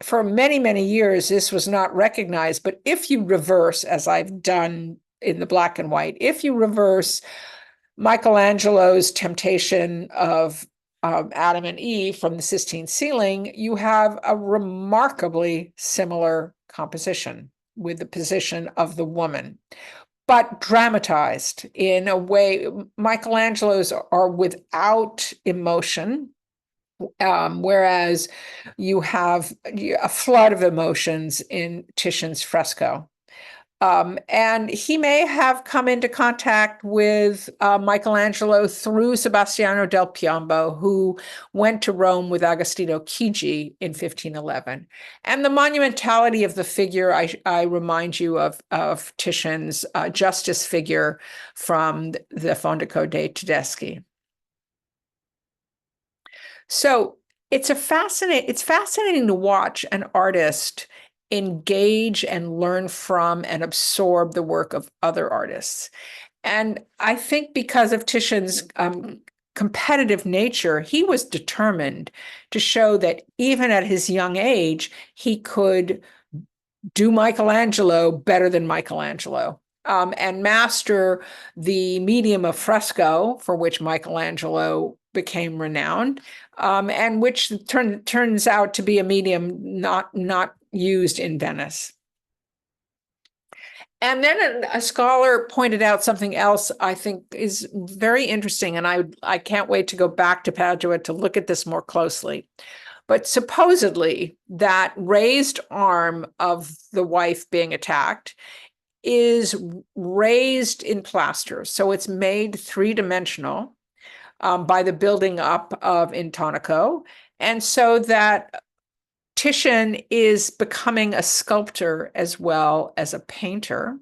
For many, many years, this was not recognized, but if you reverse, as I've done in the black and white, if you reverse Michelangelo's temptation of Adam and Eve from the Sistine ceiling, you have a remarkably similar composition with the position of the woman, but dramatized in a way. Michelangelo's are without emotion, whereas you have a flood of emotions in Titian's fresco. And he may have come into contact with Michelangelo through Sebastiano del Piombo, who went to Rome with Agostino Chigi in 1511. And the monumentality of the figure, I remind you of Titian's justice figure from the Fondaco dei Tedeschi. So it's fascinating to watch an artist engage and learn from and absorb the work of other artists. And I think because of Titian's competitive nature, he was determined to show that even at his young age, he could do Michelangelo better than Michelangelo. And master the medium of fresco, for which Michelangelo became renowned, and which turns out to be a medium not used in Venice. And then a scholar pointed out something else I think is very interesting, and I can't wait to go back to Padua to look at this more closely. But supposedly that raised arm of the wife being attacked is raised in plaster. So it's made three-dimensional by the building up of Intonico. And so that Titian is becoming a sculptor as well as a painter,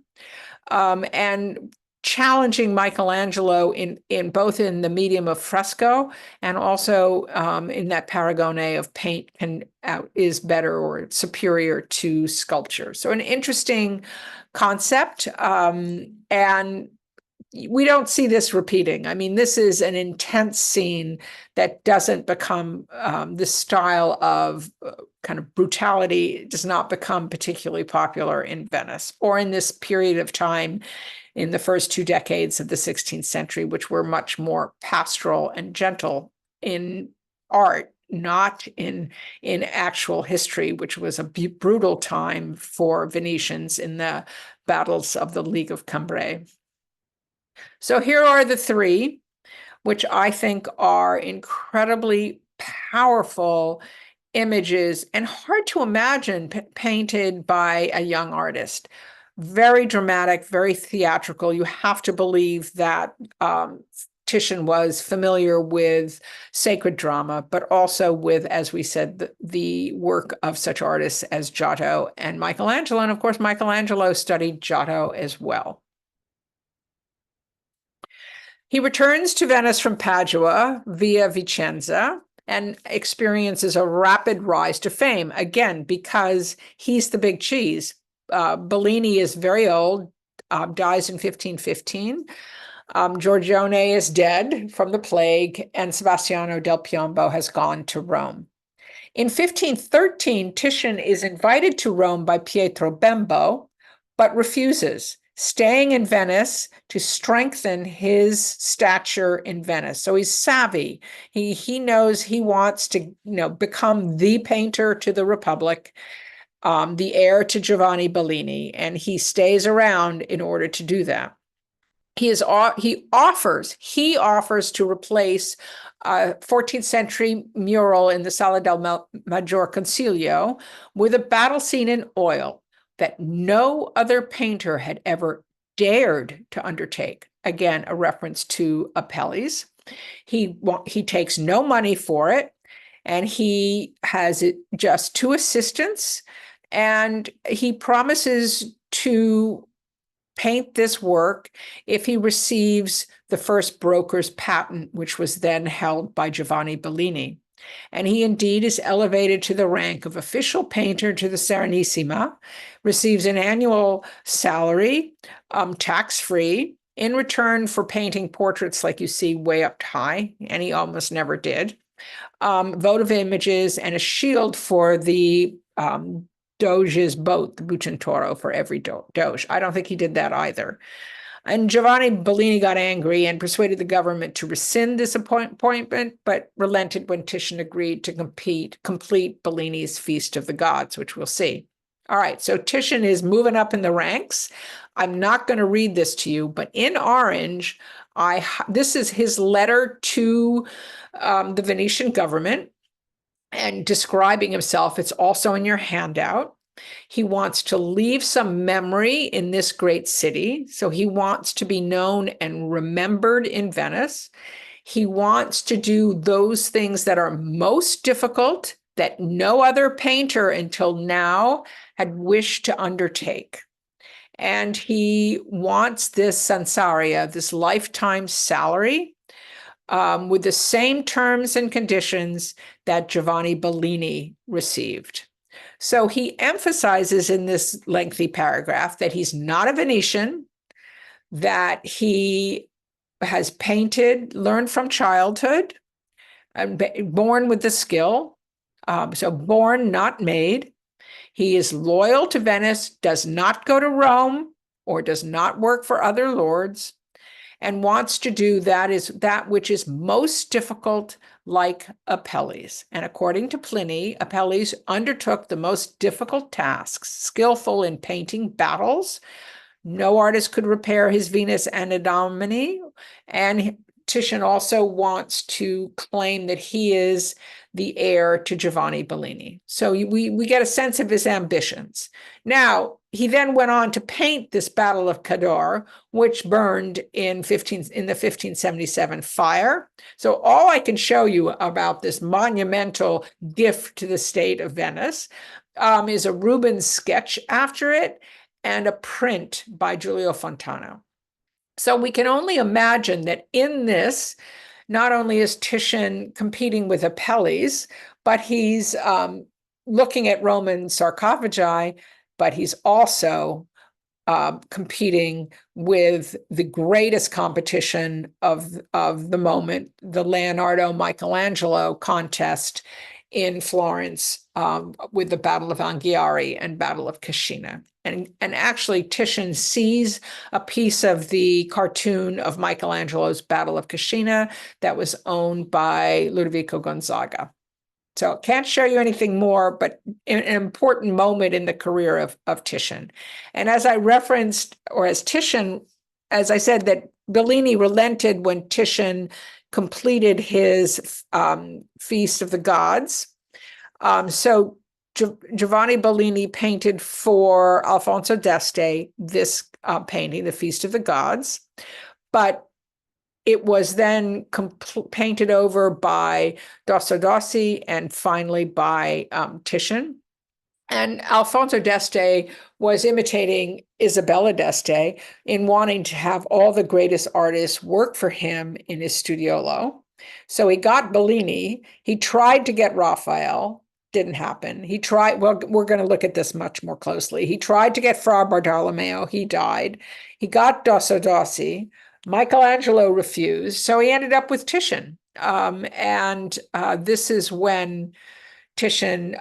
and challenging Michelangelo in both in the medium of fresco and also in that paragone of paint is better or superior to sculpture. So an interesting concept, and we don't see this repeating. I mean, this is an intense scene that doesn't become this style of kind of brutality does not become particularly popular in Venice or in this period of time in the first 2 decades of the 16th century, which were much more pastoral and gentle in art, not in actual history, which was a brutal time for Venetians in the battles of the League of Cambrai. So here are the three, which I think are incredibly powerful images and hard to imagine painted by a young artist. Very dramatic, very theatrical. You have to believe that Titian was familiar with sacred drama, but also with, as we said, the work of such artists as Giotto and Michelangelo. And of course, Michelangelo studied Giotto as well. He returns to Venice from Padua via Vicenza and experiences a rapid rise to fame, again, because he's the big cheese. Bellini is very old, dies in 1515. Giorgione is dead from the plague, and Sebastiano del Piombo has gone to Rome. In 1513, Titian is invited to Rome by Pietro Bembo, but refuses, staying in Venice to strengthen his stature in Venice. So he's savvy. He knows he wants to, become the painter to the Republic, the heir to Giovanni Bellini, and he stays around in order to do that. He offers to replace a 14th century mural in the Sala del Maggior Concilio with a battle scene in oil that no other painter had ever dared to undertake. Again, a reference to Apelles. He takes no money for it, and he has just 2 assistants, and he promises to paint this work if he receives the first broker's patent, which was then held by Giovanni Bellini. And he indeed is elevated to the rank of official painter to the Serenissima, receives an annual salary, tax-free, in return for painting portraits like you see way up high, and he almost never did, votive images, and a shield for the Doge's boat, the Bucentoro, for every Doge. I don't think he did that either. And Giovanni Bellini got angry and persuaded the government to rescind this appointment, but relented when Titian agreed to complete Bellini's Feast of the Gods, which we'll see. All right, so Titian is moving up in the ranks. I'm not going to read this to you, but in orange, this is his letter to the Venetian government and describing himself. It's also in your handout. He wants to leave some memory in this great city. So he wants to be known and remembered in Venice. He wants to do those things that are most difficult that no other painter until now had wished to undertake. And he wants this sansaria, this lifetime salary, with the same terms and conditions that Giovanni Bellini received. So he emphasizes in this lengthy paragraph that he's not a Venetian, that he has painted, learned from childhood, and born with the skill. So born, not made. He is loyal to Venice, does not go to Rome, or does not work for other lords, and wants to do that which is most difficult, like Apelles. And according to Pliny, Apelles undertook the most difficult tasks, skillful in painting battles. No artist could repair his Venus Anadyomene, and Titian also wants to claim that he is the heir to Giovanni Bellini. So we get a sense of his ambitions. Now, he then went on to paint this Battle of Cador, which burned in the 1577 fire. So all I can show you about this monumental gift to the state of Venice is a Rubens sketch after it and a print by Giulio Fontana. So we can only imagine that in this, not only is Titian competing with Apelles, but he's looking at Roman sarcophagi, but he's also competing with the greatest competition of the moment, the Leonardo-Michelangelo contest in Florence with the Battle of Anghiari and Battle of Cascina. And actually, Titian sees a piece of the cartoon of Michelangelo's Battle of Cascina that was owned by Ludovico Gonzaga. So can't show you anything more, but an important moment in the career of Titian. And as I referenced, or as Titian, as I said, that Bellini relented when Titian completed his Feast of the Gods. So Giovanni Bellini painted for Alfonso d'Este this painting, the Feast of the Gods, but it was then painted over by Dosso Dossi and finally by Titian. And Alfonso d'Este was imitating Isabella d'Este in wanting to have all the greatest artists work for him in his studiolo. So he got Bellini. He tried to get Raphael. Didn't happen. He tried, well, we're going to look at this much more closely. He tried to get Fra Bartolomeo. He died. He got Dosso Dossi. Michelangelo refused. So he ended up with Titian. This is when Titian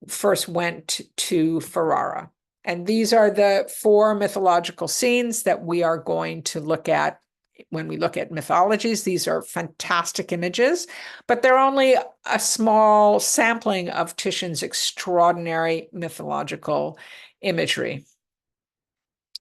first went to Ferrara. And these are the 4 mythological scenes that we are going to look at when we look at mythologies. These are fantastic images, but they're only a small sampling of Titian's extraordinary mythological imagery.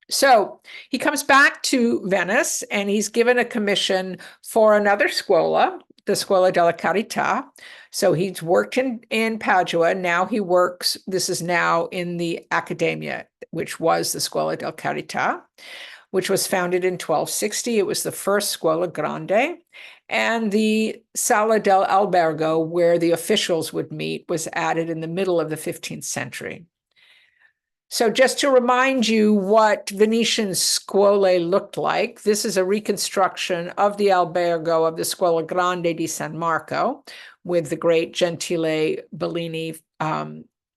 So he comes back to Venice and he's given a commission for another scuola, the Scuola della Carità. So he's worked in Padua. Now he works, this is now in the Accademia, which was the Scuola della Carità, which was founded in 1260. It was the first Scuola Grande. And the Sala del Albergo, where the officials would meet, was added in the middle of the 15th century. So just to remind you what Venetian scuole looked like, this is a reconstruction of the albergo of the Scuola Grande di San Marco with the great Gentile Bellini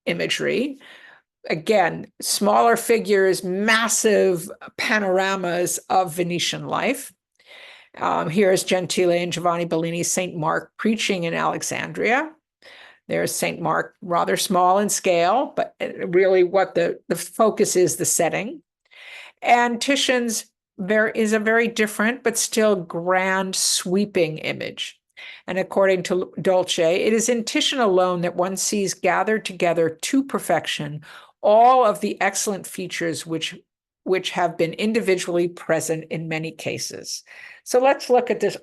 imagery. Again, smaller figures, massive panoramas of Venetian life. Here's Gentile and Giovanni Bellini's St. Mark preaching in Alexandria. There's St. Mark, rather small in scale, but really what the focus is the setting. And Titian's is a very different, but still grand, sweeping image. And according to Dolce, it is in Titian alone that one sees gathered together to perfection all of the excellent features which have been individually present in many cases. So let's look at this.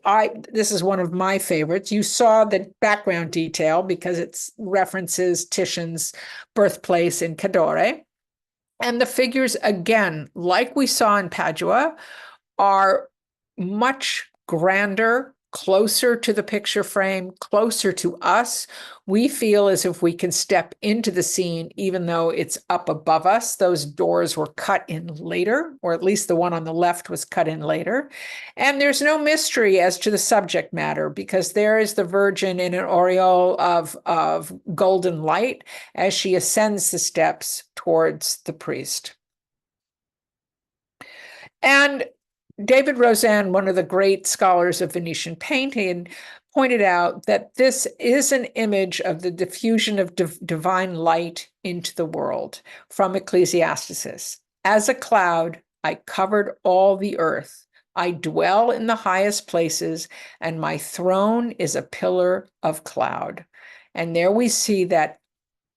This is one of my favorites. You saw the background detail because it references Titian's birthplace in Cadore. And the figures, again, like we saw in Padua, are much grander, closer to the picture frame, closer to us. We feel as if we can step into the scene, even though it's up above us. Those doors were cut in later, or at least the one on the left was cut in later. And there's no mystery as to the subject matter because there is the Virgin in an aureole of golden light as she ascends the steps towards the priest. And David Rozan, one of the great scholars of Venetian painting, pointed out that this is an image of the diffusion of divine light into the world from Ecclesiastes. As a cloud, I covered all the earth. I dwell in the highest places, and my throne is a pillar of cloud. And there we see that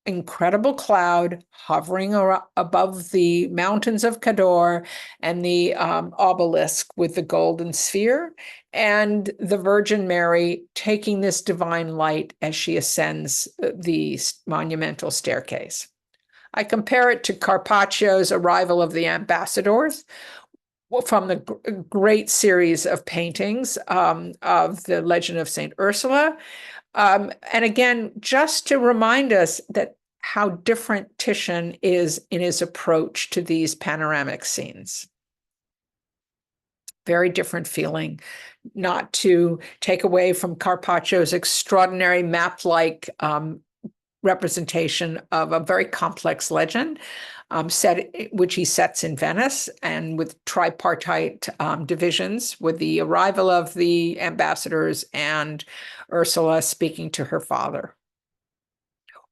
incredible cloud hovering above the mountains of Cadore and the obelisk with the golden sphere, and the Virgin Mary taking this divine light as she ascends the monumental staircase. I compare it to Carpaccio's Arrival of the Ambassadors from the great series of paintings of the Legend of St. Ursula. And again, just to remind us that how different Titian is in his approach to these panoramic scenes. Very different feeling, not to take away from Carpaccio's extraordinary map-like representation of a very complex legend, which he sets in Venice and with tripartite divisions, with the arrival of the ambassadors and Ursula speaking to her father.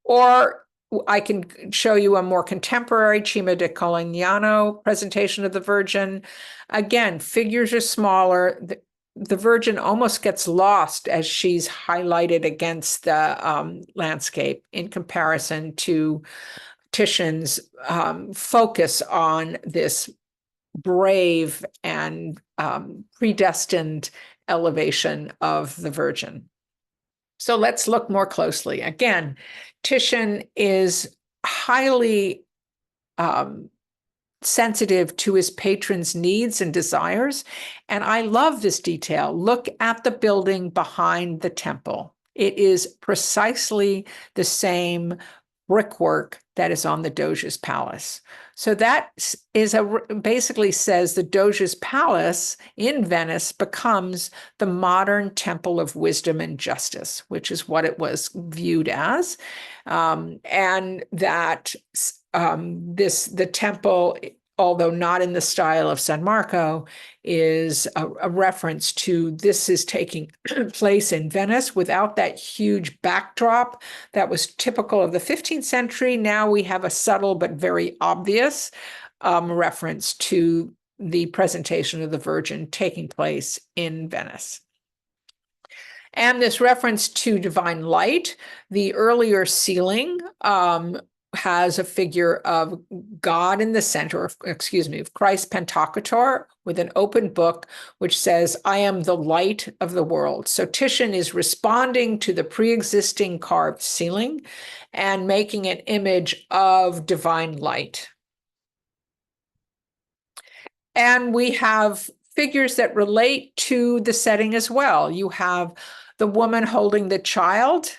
Or I can show you a more contemporary Cima de Colignano presentation of the Virgin. Again, figures are smaller. The Virgin almost gets lost as she's highlighted against the landscape in comparison to Titian's focus on this brave and predestined elevation of the Virgin. So let's look more closely. Again, Titian is highly sensitive to his patrons' needs and desires. And I love this detail. Look at the building behind the temple. It is precisely the same brickwork that is on the Doge's palace. So that is basically says the Doge's palace in Venice becomes the modern temple of wisdom and justice, which is what it was viewed as. And that the temple, although not in the style of San Marco, is a reference to this is taking place in Venice without that huge backdrop that was typical of the 15th century. Now we have a subtle but very obvious reference to the presentation of the Virgin taking place in Venice. And this reference to divine light, the earlier ceiling has a figure of God in the center, of Christ Pantocrator with an open book, which says, I am the light of the world. So Titian is responding to the pre-existing carved ceiling and making an image of divine light. And we have figures that relate to the setting as well. You have the woman holding the child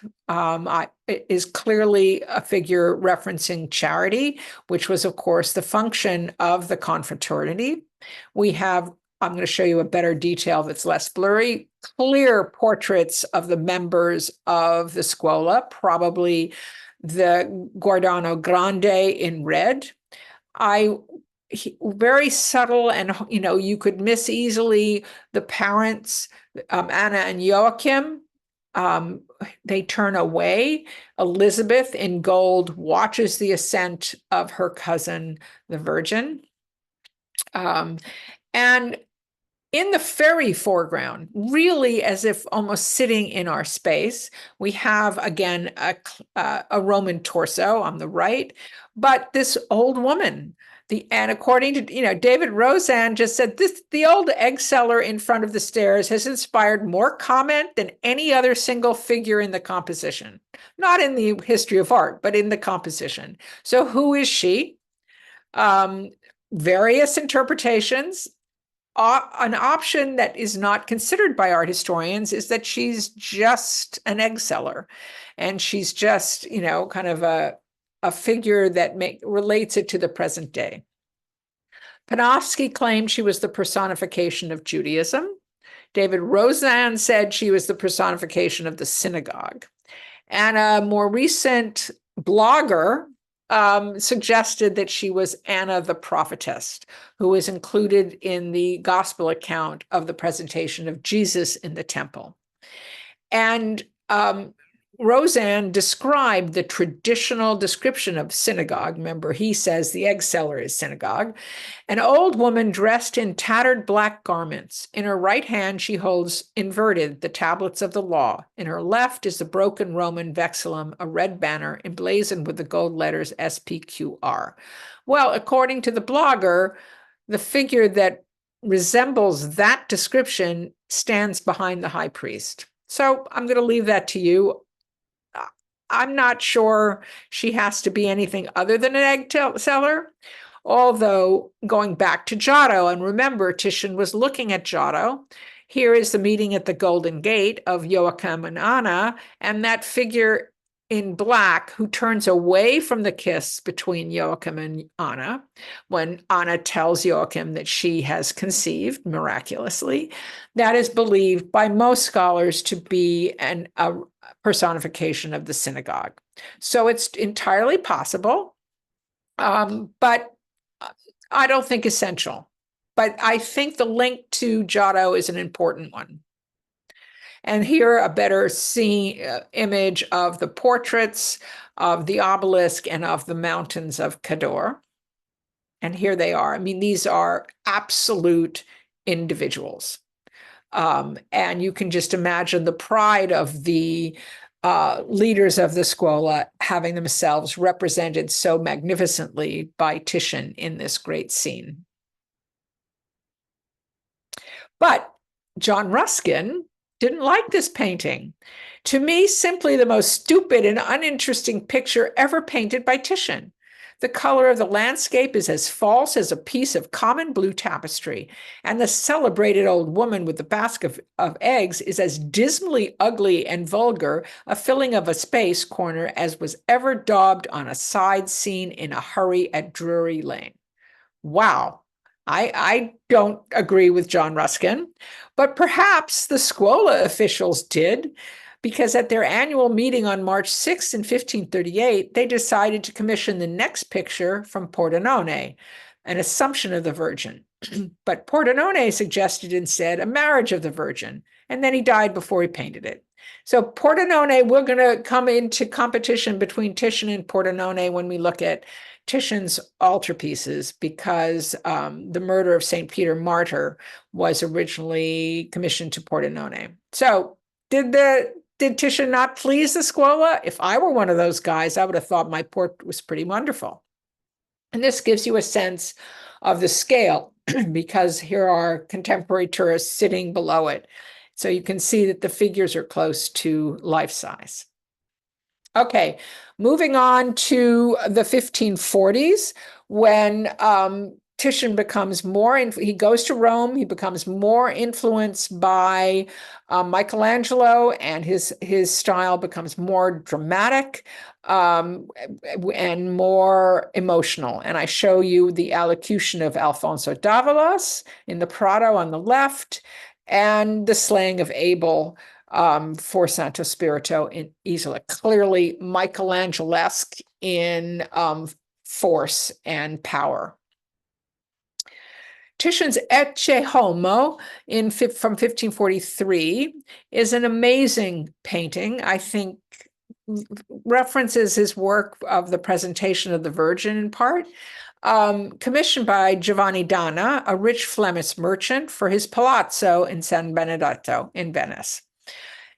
is clearly a figure referencing charity, which was, of course, the function of the confraternity. We have, I'm going to show you a better detail that's less blurry, clear portraits of the members of the Scuola, probably the Guardano Grande in red. Very subtle, and you could miss easily the parents, Anna and Joachim. They turn away. Elizabeth in gold watches the ascent of her cousin, the Virgin. And in the very foreground, really as if almost sitting in our space, we have, again, a Roman torso on the right, but this old woman. And according to, David Roseanne just said, the old egg seller in front of the stairs has inspired more comment than any other single figure in the composition. Not in the history of art, but in the composition. So who is she? Various interpretations. An option that is not considered by art historians is that she's just an egg seller, and she's just, kind of a figure that relates it to the present day. Panofsky claimed she was the personification of Judaism. David Roseanne said she was the personification of the synagogue. And a more recent blogger suggested that she was Anna the prophetess, who is included in the gospel account of the presentation of Jesus in the temple. And Roseanne described the traditional description of synagogue. Remember, he says the egg seller is synagogue. An old woman dressed in tattered black garments. In her right hand, she holds inverted the tablets of the law. In her left is the broken Roman vexillum, a red banner emblazoned with the gold letters SPQR. Well, according to the blogger, the figure that resembles that description stands behind the high priest. So I'm going to leave that to you. I'm not sure she has to be anything other than an egg seller, although going back to Giotto, and remember, Titian was looking at Giotto. Here is the meeting at the Golden Gate of Joachim and Anna, and that figure in black who turns away from the kiss between Joachim and Anna when Anna tells Joachim that she has conceived miraculously. That is believed by most scholars to be a personification of the synagogue. So it's entirely possible, but I don't think essential. But I think the link to Giotto is an important one. And here a better image of the portraits of the obelisk and of the mountains of Cador. And here they are. I mean, these are absolute individuals. And you can just imagine the pride of the leaders of the Scuola having themselves represented so magnificently by Titian in this great scene. But John Ruskin didn't like this painting. To me, simply the most stupid and uninteresting picture ever painted by Titian. The color of the landscape is as false as a piece of common blue tapestry, and the celebrated old woman with the basket of eggs is as dismally ugly and vulgar a filling of a space corner as was ever daubed on a side scene in a hurry at Drury Lane. Wow. I don't agree with John Ruskin, but perhaps the Scuola officials did, because at their annual meeting on March 6th in 1538, they decided to commission the next picture from Pordenone, an Assumption of the Virgin. But Pordenone suggested instead a Marriage of the Virgin, and then he died before he painted it. So Pordenone, we're going to come into competition between Titian and Pordenone when we look at Titian's altarpieces, because the Murder of St. Peter Martyr was originally commissioned to Pordenone. So did Titian not please the Scuola? If I were one of those guys, I would have thought my portrait was pretty wonderful. And this gives you a sense of the scale, because here are contemporary tourists sitting below it. So you can see that the figures are close to life size. Okay, moving on to the 1540s, when Titian becomes more, he goes to Rome, he becomes more influenced by Michelangelo, and his style becomes more dramatic and more emotional. And I show you the allocution of Alfonso Davalos in the Prado on the left, and the slaying of Abel for Santo Spirito in Isola. Clearly Michelangelesque in force and power. Titian's Ecce Homo from 1543 is an amazing painting. I think references his work of the Presentation of the Virgin in part, commissioned by Giovanni Danna, a rich Flemish merchant, for his palazzo in San Benedetto in Venice.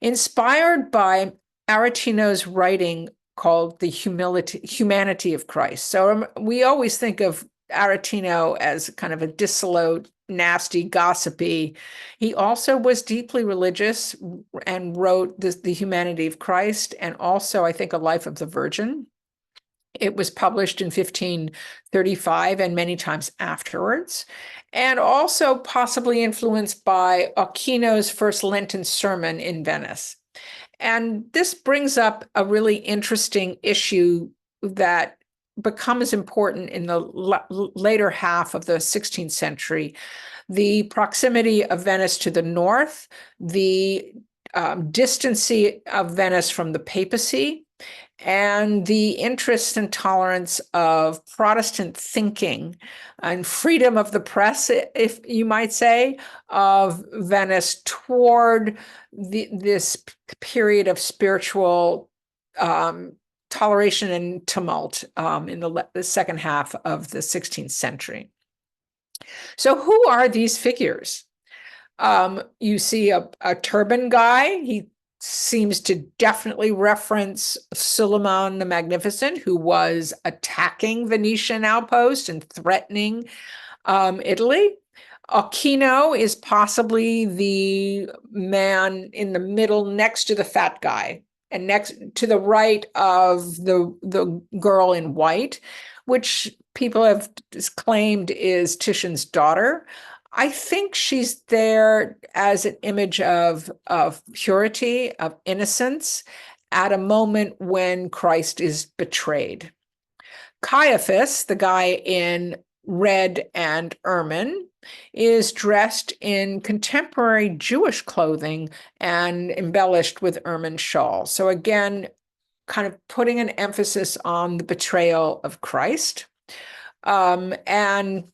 Inspired by Aretino's writing called The Humanity of Christ. So we always think of Aretino as kind of a dissolute, nasty, gossipy. He also was deeply religious and wrote the Humanity of Christ, and also, I think, A Life of the Virgin. It was published in 1535 and many times afterwards, and also possibly influenced by Aquino's first Lenten sermon in Venice. And this brings up a really interesting issue that becomes important in the later half of the 16th century: the proximity of Venice to the north, the distancy of Venice from the papacy, and the interest and tolerance of Protestant thinking and freedom of the press, if you might say, of Venice toward this period of spiritual toleration and tumult in the second half of the 16th century. So who are these figures? You see a turban guy. He seems to definitely reference Suleiman the Magnificent, who was attacking Venetian outposts and threatening Italy. Aquino is possibly the man in the middle next to the fat guy, and next to the right of the girl in white, which people have claimed is Titian's daughter. I think she's there as an image of purity, of innocence, at a moment when Christ is betrayed. Caiaphas, the guy in red and ermine, is dressed in contemporary Jewish clothing and embellished with ermine shawls. So again, kind of putting an emphasis on the betrayal of Christ. And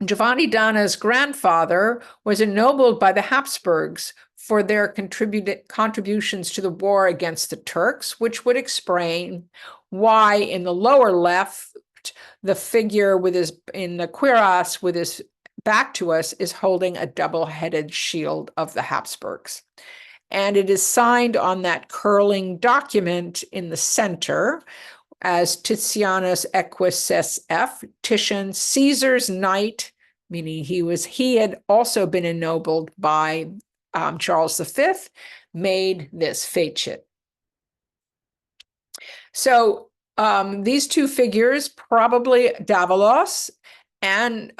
Giovanni Danna's grandfather was ennobled by the Habsburgs for their contributions to the war against the Turks, which would explain why in the lower left, the figure with his in the cuirass with his back to us is holding a double-headed shield of the Habsburgs. And it is signed on that curling document in the center as Titianus Equus F, Titian, Caesar's knight, meaning he had also been ennobled by Charles V, made this facet. So these two figures, probably Davalos and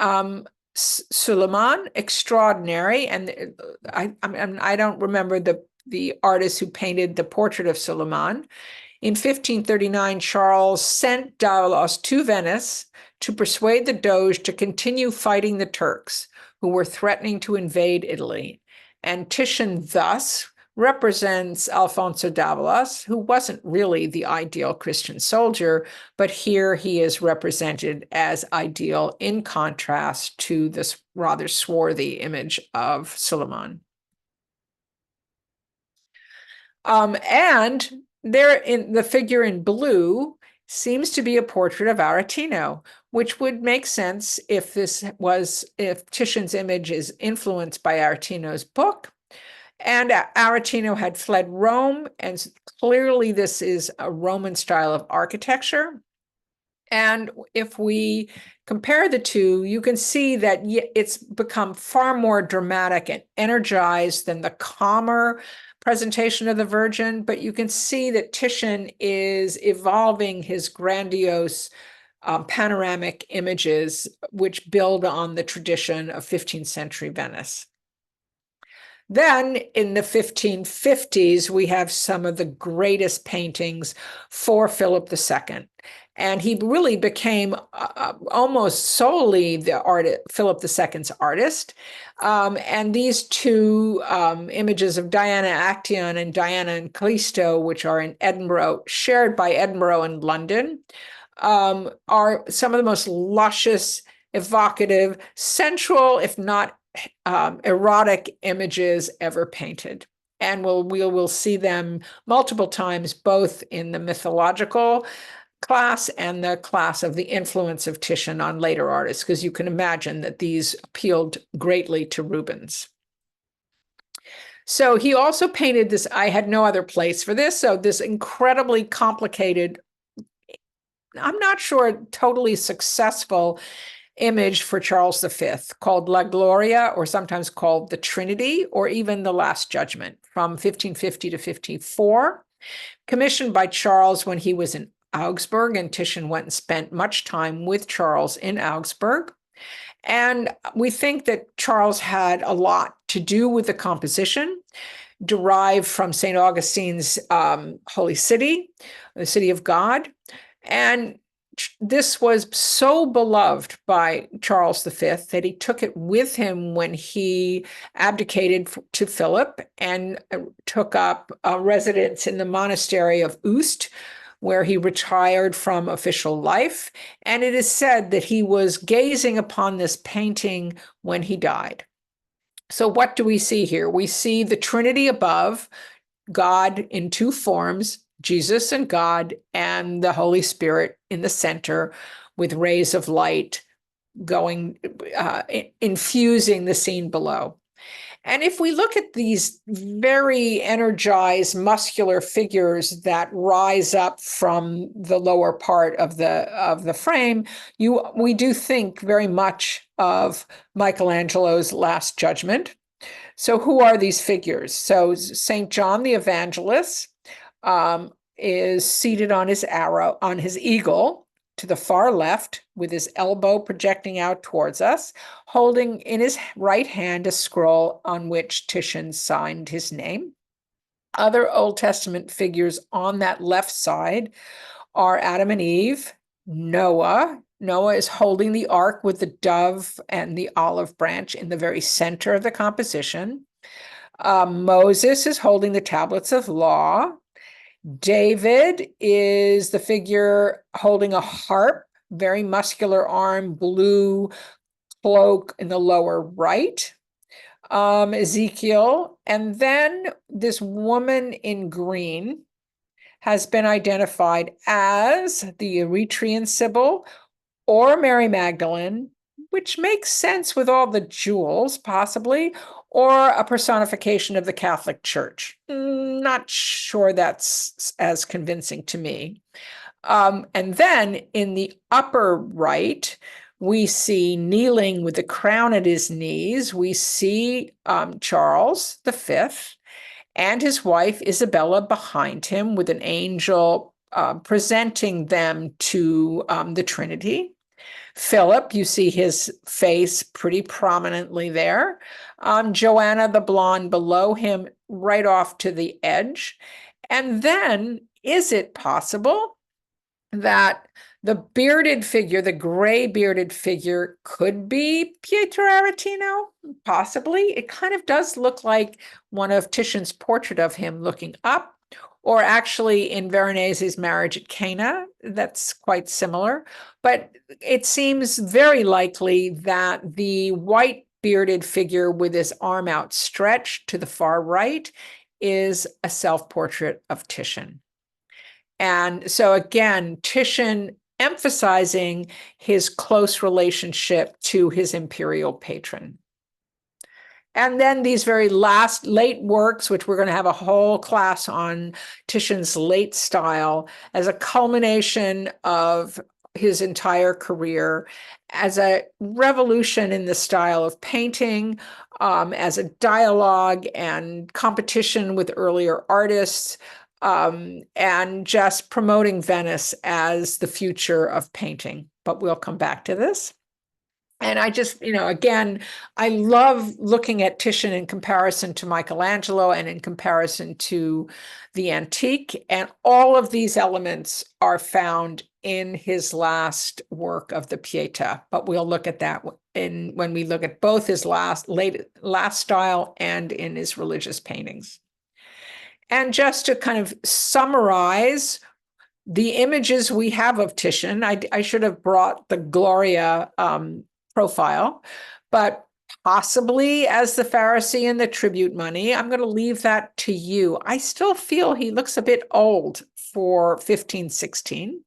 Suleiman, extraordinary. And I don't remember the artist who painted the portrait of Suleiman. In 1539, Charles sent Davalos to Venice to persuade the Doge to continue fighting the Turks, who were threatening to invade Italy. And Titian thus represents Alfonso Davalos, who wasn't really the ideal Christian soldier, but here he is represented as ideal in contrast to this rather swarthy image of Suleiman. And there in the figure in blue seems to be a portrait of Aretino, which would make sense if Titian's image is influenced by Aretino's book. And Aretino had fled Rome, and clearly this is a Roman style of architecture. And if we compare the two, you can see that it's become far more dramatic and energized than the calmer presentation of the Virgin, but you can see that Titian is evolving his grandiose panoramic images, which build on the tradition of 15th century Venice. Then in the 1550s, we have some of the greatest paintings for Philip II. And he really became almost solely Philip II's artist. And these two images of Diana Action and Diana and Callisto, which are in Edinburgh, shared by Edinburgh and London, are some of the most luscious, evocative, sensual, if not erotic images ever painted. And we will see them multiple times, both in the mythological class and the class of the influence of Titian on later artists, because you can imagine that these appealed greatly to Rubens. So he also painted this, I had no other place for this, so this incredibly complicated, I'm not sure totally successful image for Charles V called La Gloria, or sometimes called the Trinity, or even the Last Judgment, from 1550 to 54, commissioned by Charles when he was in Augsburg, and Titian went and spent much time with Charles in Augsburg. And we think that Charles had a lot to do with the composition, derived from St. Augustine's Holy City, the City of God. And this was so beloved by Charles V that he took it with him when he abdicated to Philip and took up a residence in the monastery of Ust, where he retired from official life. And it is said that he was gazing upon this painting when he died. So what do we see here? We see the Trinity above, God in two forms, Jesus and God, and the Holy Spirit in the center with rays of light going, infusing the scene below. And if we look at these very energized muscular figures that rise up from the lower part of the frame, we do think very much of Michelangelo's Last Judgment. So who are these figures? So St. John the Evangelist is seated on his eagle to the far left, with his elbow projecting out towards us, holding in his right hand a scroll on which Titian signed his name. Other Old Testament figures on that left side are Adam and Eve, Noah. Noah is holding the ark with the dove and the olive branch in the very center of the composition. Moses is holding the tablets of law. David is the figure holding a harp, very muscular arm, blue cloak in the lower right. Ezekiel, and then this woman in green has been identified as the Eritrean Sybil or Mary Magdalene, which makes sense with all the jewels, possibly, or a personification of the Catholic Church. Not sure that's as convincing to me. And then in the upper right, we see kneeling with the crown at his knees. We see Charles V and his wife Isabella behind him with an angel presenting them to the Trinity. Philip, you see his face pretty prominently there. Joanna, the blonde, below him, right off to the edge. And then, is it possible that the bearded figure, the gray bearded figure, could be Pietro Aretino? Possibly. It kind of does look like one of Titian's portrait of him looking up, or actually in Veronese's Marriage at Cana, that's quite similar. But it seems very likely that the white bearded figure with his arm outstretched to the far right is a self-portrait of Titian. And so again, Titian emphasizing his close relationship to his imperial patron. And then these very late works, which we're going to have a whole class on Titian's late style as a culmination of his entire career, as a revolution in the style of painting, as a dialogue and competition with earlier artists, and just promoting Venice as the future of painting. But we'll come back to this. And I just, again, I love looking at Titian in comparison to Michelangelo and in comparison to the antique. And all of these elements are found in his last work of the Pietà. But we'll look at that when we look at both his last style and in his religious paintings. And just to kind of summarize the images we have of Titian, I should have brought the Gloria profile, but possibly as the Pharisee and the tribute money. I'm going to leave that to you. I still feel he looks a bit old for 1516.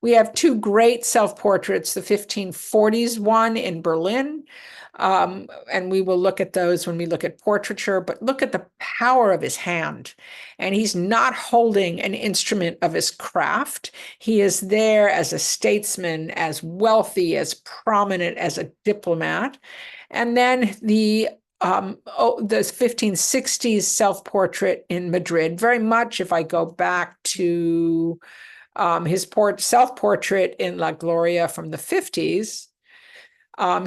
We have two great self-portraits, the 1540s one in Berlin, and we will look at those when we look at portraiture, but look at the power of his hand. And he's not holding an instrument of his craft. He is there as a statesman, as wealthy, as prominent as a diplomat. And then the 1560s self-portrait in Madrid, very much if I go back to his self-portrait in La Gloria from the 50s.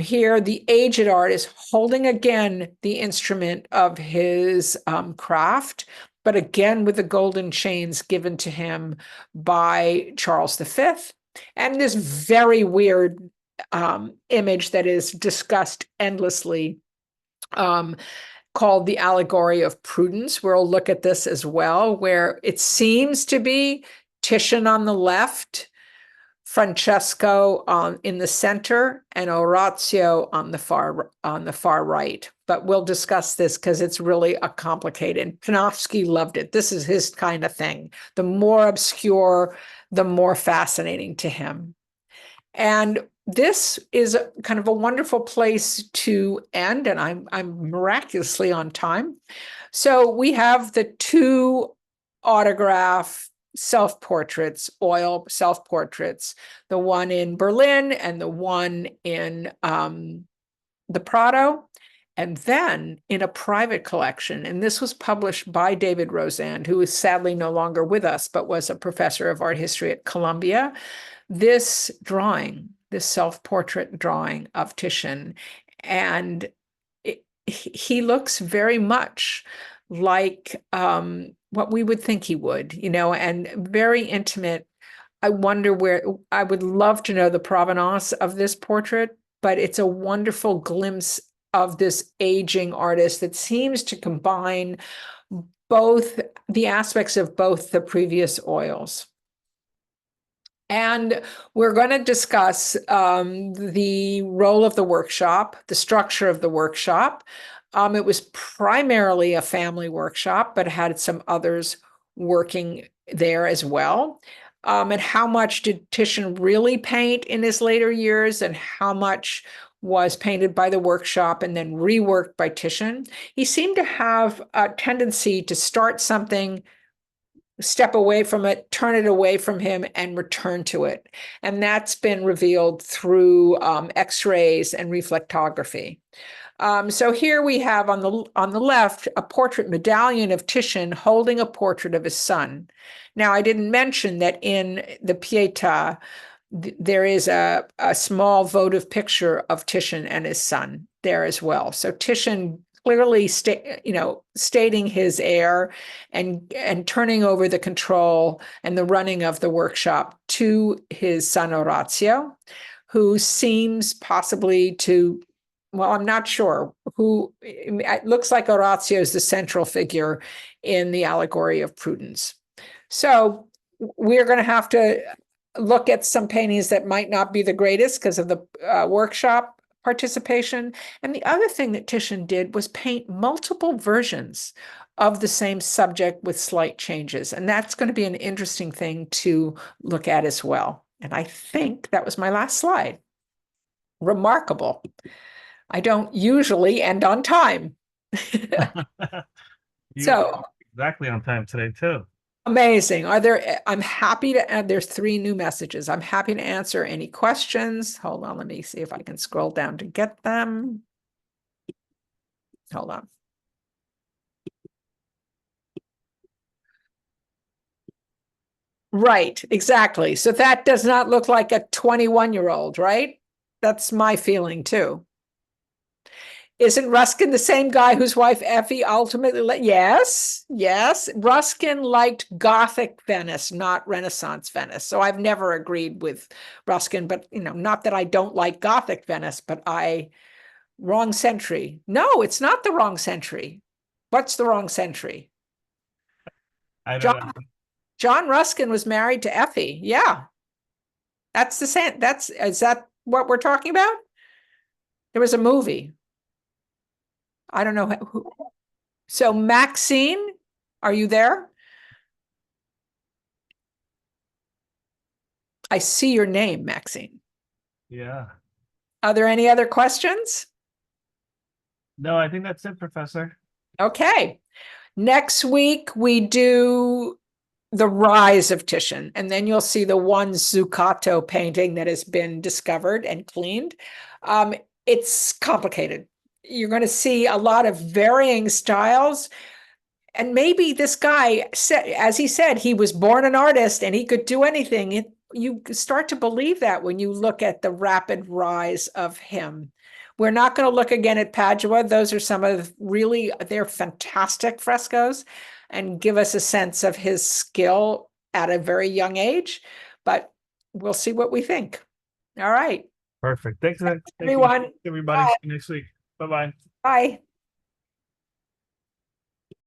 Here, the aged artist holding again the instrument of his craft, but again with the golden chains given to him by Charles V. And this very weird image that is discussed endlessly, called the Allegory of Prudence. We'll look at this as well, where it seems to be Titian on the left, Francesco in the center, and Orazio on the far right. But we'll discuss this because it's really a complicated. And Panofsky loved it. This is his kind of thing. The more obscure, the more fascinating to him. And this is kind of a wonderful place to end, and I'm miraculously on time. So we have the two autograph self-portraits, oil self-portraits, the one in Berlin and the one in the Prado, and then in a private collection. And this was published by David Rosand, who is sadly no longer with us, but was a professor of art history at Columbia. This drawing, this self-portrait drawing of Titian, and he looks very much like what we would think he would, and very intimate. I wonder I would love to know the provenance of this portrait, but it's a wonderful glimpse of this aging artist that seems to combine both the aspects of both the previous oils. And we're going to discuss the role of the workshop, the structure of the workshop, It was primarily a family workshop, but had some others working there as well. And how much did Titian really paint in his later years, and how much was painted by the workshop and then reworked by Titian? He seemed to have a tendency to start something, step away from it, turn it away from him, and return to it. And that's been revealed through X-rays and reflectography. So here we have on the left a portrait medallion of Titian holding a portrait of his son. Now, I didn't mention that in the Pietà, there is a small votive picture of Titian and his son there as well. So Titian clearly stating his heir and turning over the control and the running of the workshop to his son Orazio, who seems possibly to, well, I'm not sure who. It looks like Orazio is the central figure in the allegory of prudence. So we're going to have to look at some paintings that might not be the greatest because of the workshop participation. And the other thing that Titian did was paint multiple versions of the same subject with slight changes. And that's going to be an interesting thing to look at as well. And I think that was my last slide. Remarkable. I don't usually end on time. You So exactly on time today too. amazing. I'm happy to add, there's 3 new messages. I'm happy to answer any questions. Hold on, let me see if I can scroll down to get them. Hold on. Right, exactly. So that does not look like a 21-year-old, right? That's my feeling too. Isn't Ruskin the same guy whose wife Effie ultimately yes, yes. Ruskin liked Gothic Venice, not Renaissance Venice. So I've never agreed with Ruskin, but not that I don't like Gothic Venice, but wrong century. No, it's not the wrong century. What's the wrong century? I don't know. John Ruskin was married to Effie. Yeah. That's the same. Is that what we're talking about? There was a movie. I don't know who. So Maxine, are you there? I see your name, Maxine. Yeah. Are there any other questions? No, I think that's it, Professor. Okay. Next week we do the rise of Titian, and then you'll see the one Zuccato painting that has been discovered and cleaned. It's complicated. You're going to see a lot of varying styles. And maybe this guy said, as he said, he was born an artist and he could do anything. You start to believe that when you look at the rapid rise of him. We're not going to look again at Padua. Those are some of they're fantastic frescoes and give us a sense of his skill at a very young age. But we'll see what we think. All right. Perfect. Thanks, Everyone. everybody. Bye. See you next week. Bye-bye. Bye.